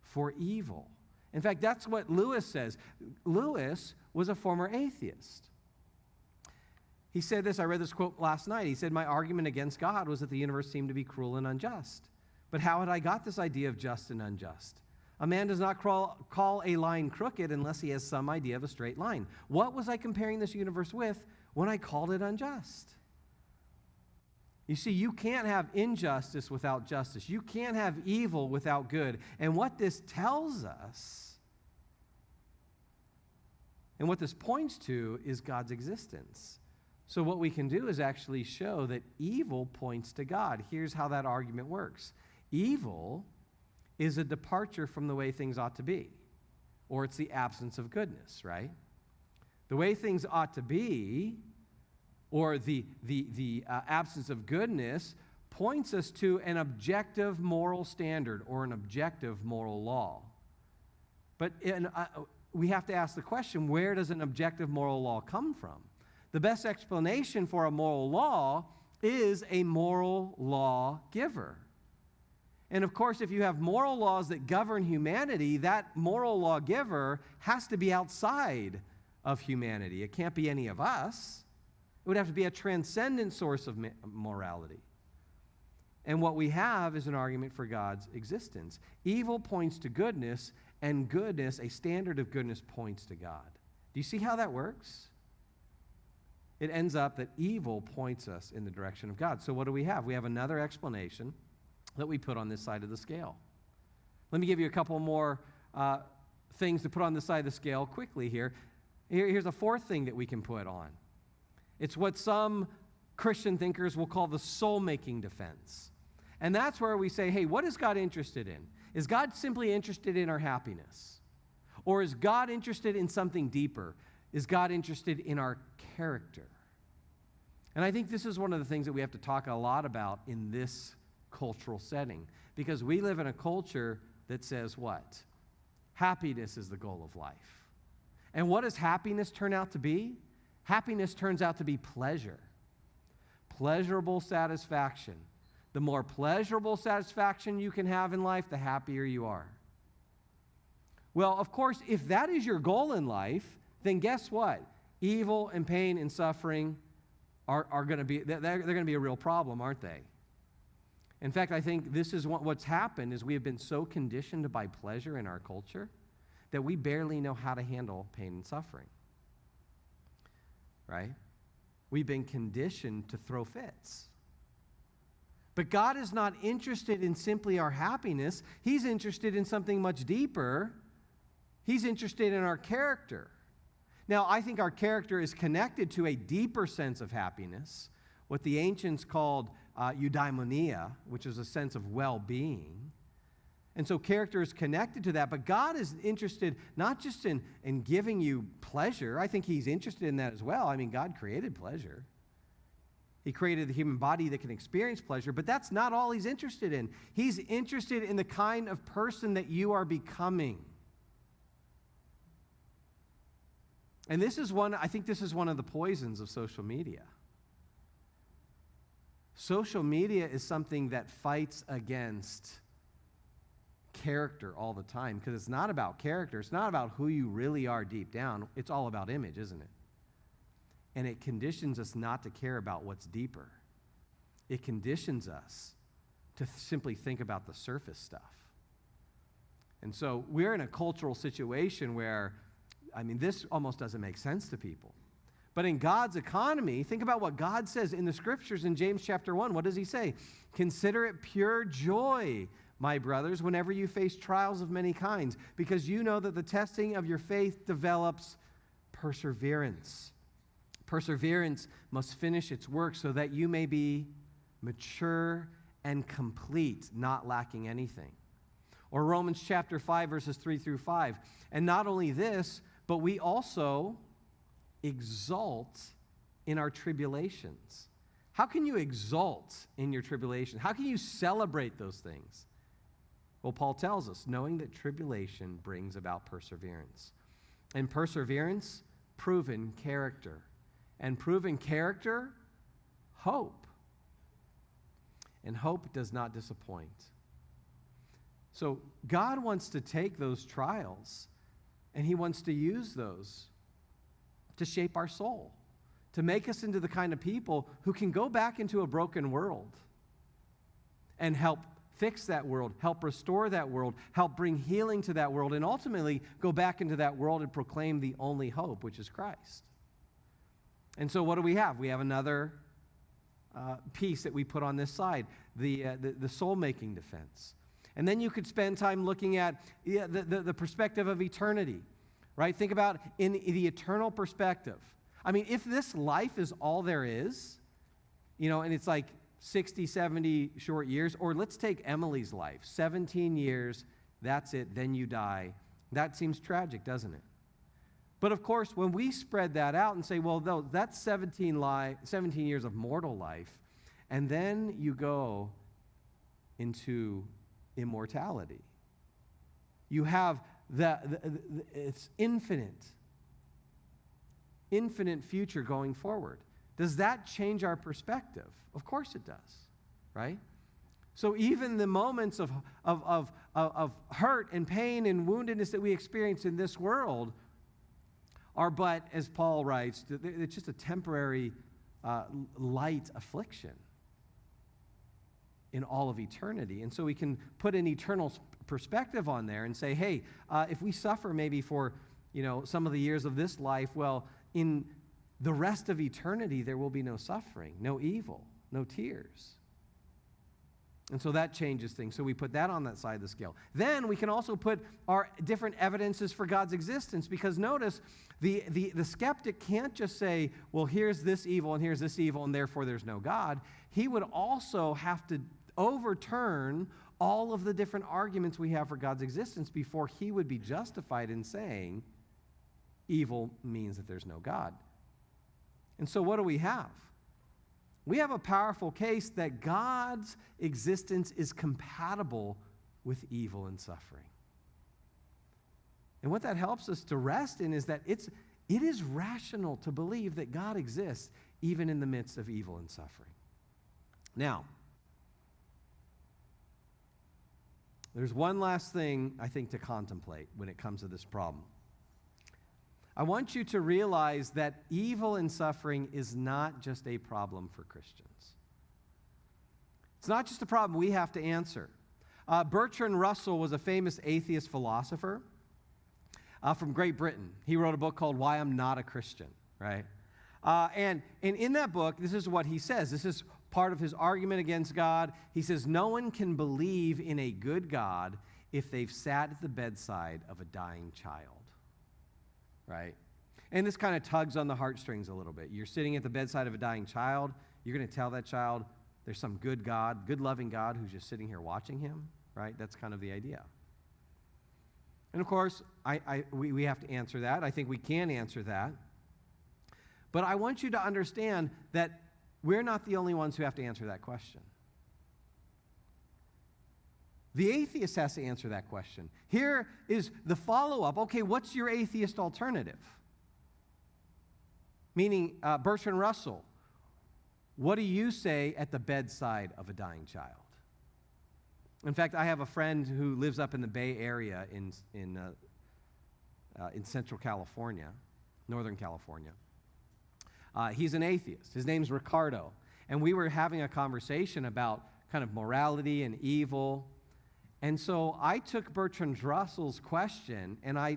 for evil. In fact, that's what Lewis says. Lewis was a former atheist. He said this, I read this quote last night. He said, my argument against God was that the universe seemed to be cruel and unjust. But how had I got this idea of just and unjust? A man does not call a line crooked unless he has some idea of a straight line. What was I comparing this universe with when I called it unjust? You see, you can't have injustice without justice. You can't have evil without good. And what this tells us, and what this points to, is God's existence. So what we can do is actually show that evil points to God. Here's how that argument works. Evil is a departure from the way things ought to be, or it's the absence of goodness, right? The way things ought to be, or the absence of goodness, points us to an objective moral standard or an objective moral law. But we have to ask the question, where does an objective moral law come from? The best explanation for a moral law is a moral law giver. And of course, if you have moral laws that govern humanity, that moral law giver has to be outside of humanity. It can't be any of us. It would have to be a transcendent source of morality. And what we have is an argument for God's existence. Evil points to goodness, and goodness, a standard of goodness, points to God. Do you see how that works? It ends up that evil points us in the direction of God. So what do we have? We have another explanation that we put on this side of the scale. Let me give you a couple more things to put on this side of the scale quickly here. Here's a fourth thing that we can put on. It's what some Christian thinkers will call the soul-making defense. And that's where we say, hey, what is God interested in? Is God simply interested in our happiness? Or is God interested in something deeper? Is God interested in our character? And I think this is one of the things that we have to talk a lot about in this cultural setting, because we live in a culture that says what? Happiness is the goal of life. And what does happiness turn out to be? Happiness turns out to be pleasure. Pleasurable satisfaction. The more pleasurable satisfaction you can have in life, the happier you are. Well, of course, if that is your goal in life, then guess what? Evil and pain and suffering are going to be, they're going to be a real problem, aren't they? In fact, I think this is what's happened is we have been so conditioned by pleasure in our culture that we barely know how to handle pain and suffering. Right? We've been conditioned to throw fits. But God is not interested in simply our happiness. He's interested in something much deeper. He's interested in our character. Now, I think our character is connected to a deeper sense of happiness, what the ancients called eudaimonia, which is a sense of well-being. And so character is connected to that, but God is interested not just in giving you pleasure. I think he's interested in that as well. I mean, God created pleasure. He created the human body that can experience pleasure, but that's not all he's interested in. He's interested in the kind of person that you are becoming. And I think this is one of the poisons of social media. Social media is something that fights against character all the time, because it's not about character. It's not about who you really are deep down. It's all about image, isn't it? And it conditions us not to care about what's deeper. It conditions us to simply think about the surface stuff. And so we're in a cultural situation where, I mean, this almost doesn't make sense to people. But in God's economy, think about what God says in the scriptures in James chapter 1. What does he say? Consider it pure joy, my brothers, whenever you face trials of many kinds, because you know that the testing of your faith develops perseverance. Perseverance must finish its work so that you may be mature and complete, not lacking anything. Or Romans chapter 5, verses 3 through 5. And not only this, but we also exult in our tribulations. How can you exult in your tribulation? How can you celebrate those things? Well, Paul tells us, knowing that tribulation brings about perseverance. And perseverance, proven character. And proven character, hope. And hope does not disappoint. So God wants to take those trials, and he wants to use those to shape our soul, to make us into the kind of people who can go back into a broken world and help fix that world, help restore that world, help bring healing to that world, and ultimately go back into that world and proclaim the only hope, which is Christ. And so what do we have? We have another piece that we put on this side, the soul-making defense. And then you could spend time looking at the perspective of eternity, right? Think about in the eternal perspective. I mean, if this life is all there is, and it's like 60, 70 short years, or let's take Emily's life, 17 years, that's it, then you die. That seems tragic, doesn't it? But of course, when we spread that out and say, well, no, that's 17 years of mortal life, and then you go into immortality. You have it's infinite future going forward. Does that change our perspective? Of course it does, right? So even the moments of hurt and pain and woundedness that we experience in this world are but, as Paul writes, it's just a temporary light affliction in all of eternity. And so we can put an eternal perspective on there and say, hey, if we suffer maybe for, some of the years of this life, well, in the rest of eternity, there will be no suffering, no evil, no tears. And so that changes things. So we put that on that side of the scale. Then we can also put our different evidences for God's existence, because notice, the skeptic can't just say, well, here's this evil and here's this evil, and therefore there's no God. He would also have to overturn all of the different arguments we have for God's existence before he would be justified in saying evil means that there's no God. And so what do we have? We have a powerful case that God's existence is compatible with evil and suffering. And what that helps us to rest in is that it is rational to believe that God exists even in the midst of evil and suffering. Now, there's one last thing I think to contemplate when it comes to this problem. I want you to realize that evil and suffering is not just a problem for Christians. It's not just a problem we have to answer. Bertrand Russell was a famous atheist philosopher from Great Britain. He wrote a book called Why I'm Not a Christian, right? And in that book, this is what he says. This is part of his argument against God. He says, no one can believe in a good God if they've sat at the bedside of a dying child, right? And this kind of tugs on the heartstrings a little bit. You're sitting at the bedside of a dying child. You're going to tell that child there's some good God, good loving God who's just sitting here watching him, right? That's kind of the idea. And of course, we have to answer that. I think we can answer that. But I want you to understand that we're not the only ones who have to answer that question. The atheist has to answer that question. Here is the follow-up. Okay, what's your atheist alternative? Meaning, Bertrand Russell, what do you say at the bedside of a dying child? In fact, I have a friend who lives up in the Bay Area in Central California, Northern California. He's an atheist. His name's Ricardo. And we were having a conversation about kind of morality and evil. And so I took Bertrand Russell's question and I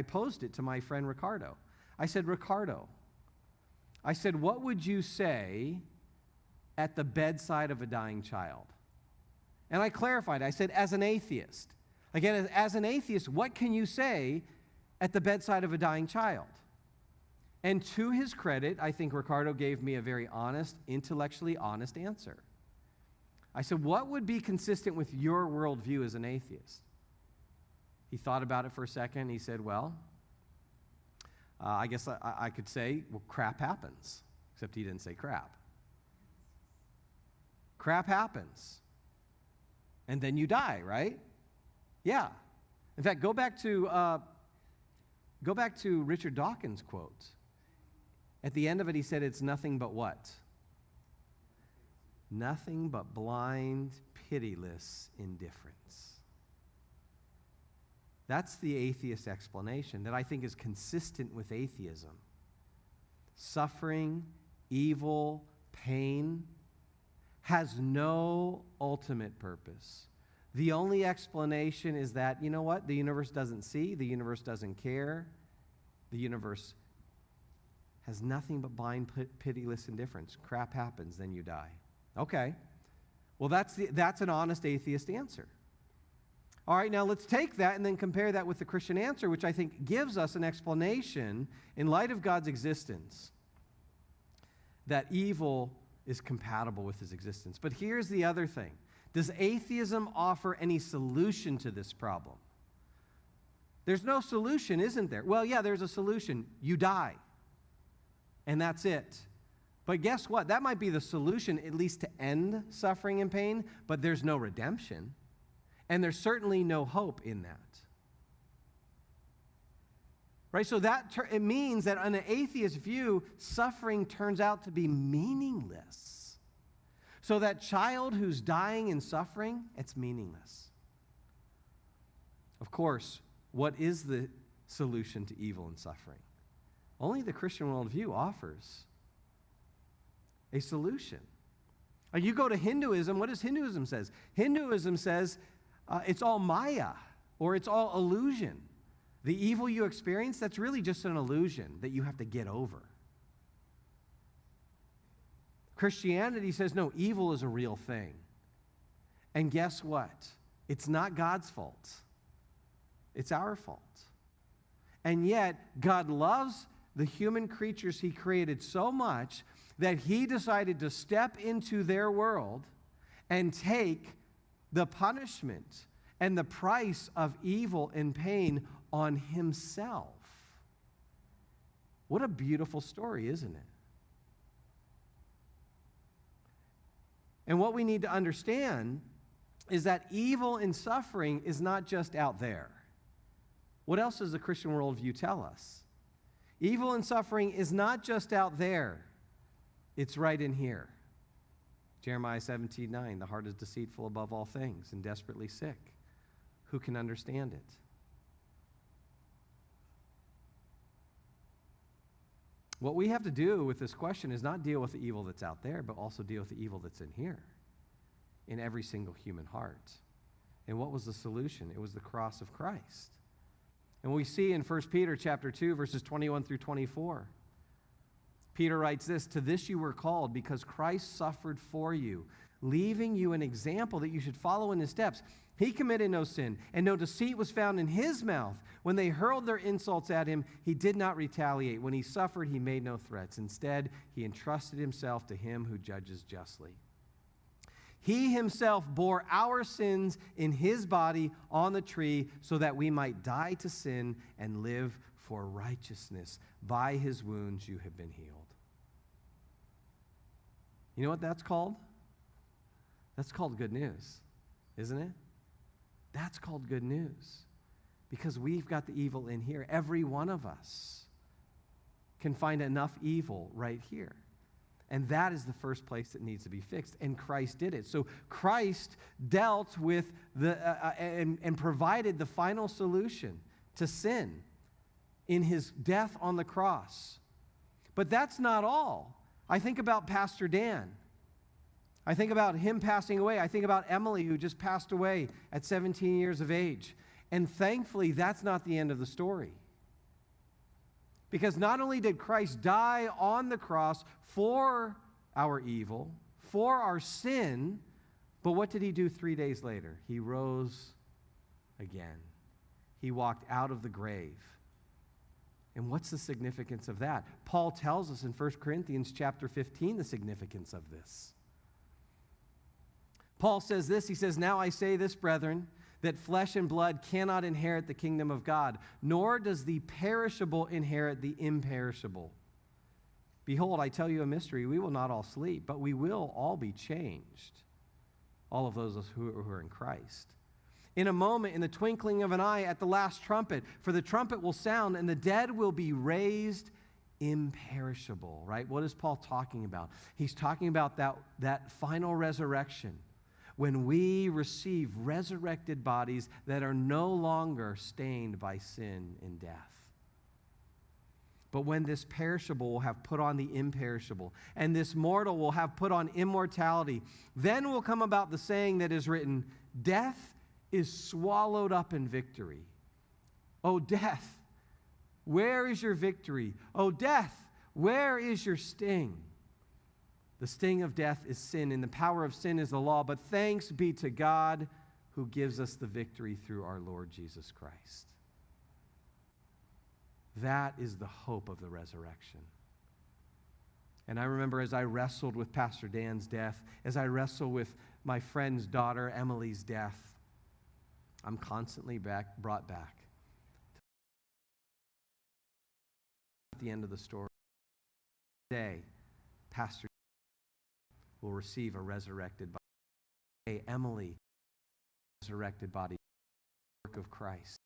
posed it to my friend Ricardo. I said, Ricardo, what would you say at the bedside of a dying child? And I clarified. I said, as an atheist. Again, as an atheist, what can you say at the bedside of a dying child? And to his credit, I think Ricardo gave me a very honest, intellectually honest answer. I said, what would be consistent with your worldview as an atheist? He thought about it for a second. He said, well, I guess I could say, well, crap happens. Except he didn't say crap. Crap happens. And then you die, right? Yeah. In fact, go back to Richard Dawkins' quote. At the end of it, he said, it's nothing but what? Nothing but blind, pitiless indifference. That's the atheist explanation that I think is consistent with atheism. Suffering, evil, pain has no ultimate purpose. The only explanation is that, you know what? The universe doesn't see, the universe doesn't care, the universe has nothing but blind, pitiless indifference. Crap happens, then you die. Okay. Well, that's an honest atheist answer. All right, now let's take that and then compare that with the Christian answer, which I think gives us an explanation in light of God's existence that evil is compatible with his existence. But here's the other thing. Does atheism offer any solution to this problem? There's no solution, isn't there? Well, yeah, there's a solution. You die. And that's it. But guess what? That might be the solution, at least to end suffering and pain, but there's no redemption. And there's certainly no hope in that. Right? So it means that on an atheist view, suffering turns out to be meaningless. So that child who's dying and suffering, it's meaningless. Of course, what is the solution to evil and suffering? Only the Christian worldview offers a solution. You go to Hinduism, what does Hinduism says? Hinduism says it's all Maya, or it's all illusion. The evil you experience, that's really just an illusion that you have to get over. Christianity says, no, evil is a real thing. And guess what? It's not God's fault. It's our fault. And yet, God loves the human creatures he created so much that he decided to step into their world and take the punishment and the price of evil and pain on himself. What a beautiful story, isn't it? And what we need to understand is that evil and suffering is not just out there. What else does the Christian worldview tell us? Evil and suffering is not just out there. It's right in here. Jeremiah 17:9, the heart is deceitful above all things and desperately sick. Who can understand it? What we have to do with this question is not deal with the evil that's out there, but also deal with the evil that's in here, in every single human heart. And what was the solution? It was the cross of Christ. And we see in 1 Peter chapter 2, verses 21 through 24. Peter writes this, "To this you were called, because Christ suffered for you, leaving you an example that you should follow in his steps. He committed no sin, and no deceit was found in his mouth. When they hurled their insults at him, he did not retaliate. When he suffered, he made no threats. Instead, he entrusted himself to him who judges justly. He himself bore our sins in his body on the tree so that we might die to sin and live for righteousness. By his wounds you have been healed." You know what that's called? That's called good news, isn't it? That's called good news, because we've got the evil in here. Every one of us can find enough evil right here. And that is the first place that needs to be fixed. And Christ did it. So Christ dealt with and provided the final solution to sin in his death on the cross. But that's not all. I think about Pastor Dan. I think about him passing away. I think about Emily, who just passed away at 17 years of age. And thankfully, that's not the end of the story. Because not only did Christ die on the cross for our evil, for our sin, but what did he do 3 days later? He rose again. He walked out of the grave. And what's the significance of that? Paul tells us in 1 Corinthians chapter 15 the significance of this. Paul says this, he says, "Now I say this, brethren, that flesh and blood cannot inherit the kingdom of God, nor does the perishable inherit the imperishable. Behold, I tell you a mystery. We will not all sleep, but we will all be changed, all of those who are in Christ. In a moment, in the twinkling of an eye, at the last trumpet, for the trumpet will sound, and the dead will be raised imperishable," right? What is Paul talking about? He's talking about that final resurrection, when we receive resurrected bodies that are no longer stained by sin and death. But when this perishable will have put on the imperishable, and this mortal will have put on immortality, then will come about the saying that is written, "Death is swallowed up in victory." O death, where is your victory? O death, where is your sting? The sting of death is sin, and the power of sin is the law. But thanks be to God who gives us the victory through our Lord Jesus Christ. That is the hope of the resurrection. And I remember as I wrestled with Pastor Dan's death, as I wrestle with my friend's daughter Emily's death, I'm constantly brought back at the end of the story. Today, Pastor will receive a resurrected body. Today, Emily, resurrected body, the work of Christ.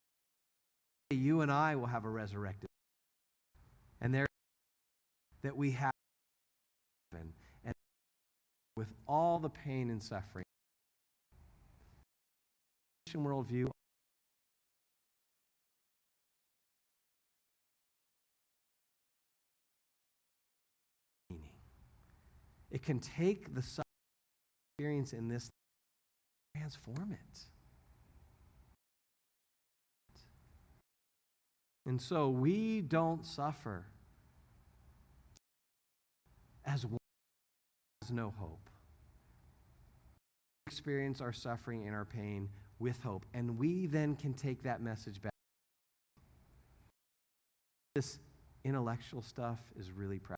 Today, you and I will have a resurrected body. And there that we have, and with all the pain and suffering, Christian worldview, it can take the suffering experience in this, transform it. And so we don't suffer as one who has no hope. We experience our suffering and our pain with hope, and we then can take that message back. This intellectual stuff is really practical.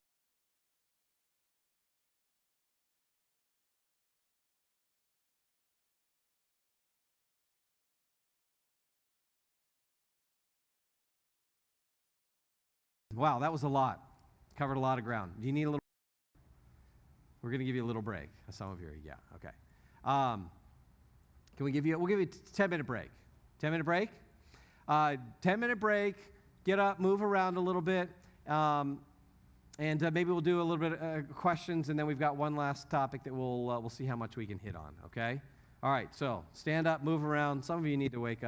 Wow, that was a lot. Covered a lot of ground. Do you need a little? We're going to give you a little break. Some of you are, yeah, okay. We'll give you a 10-minute break. 10-minute break? 10-minute break. Get up, move around a little bit, and maybe we'll do a little bit of questions, and then we've got one last topic that we'll see how much we can hit on, okay? All right, so stand up, move around. Some of you need to wake up.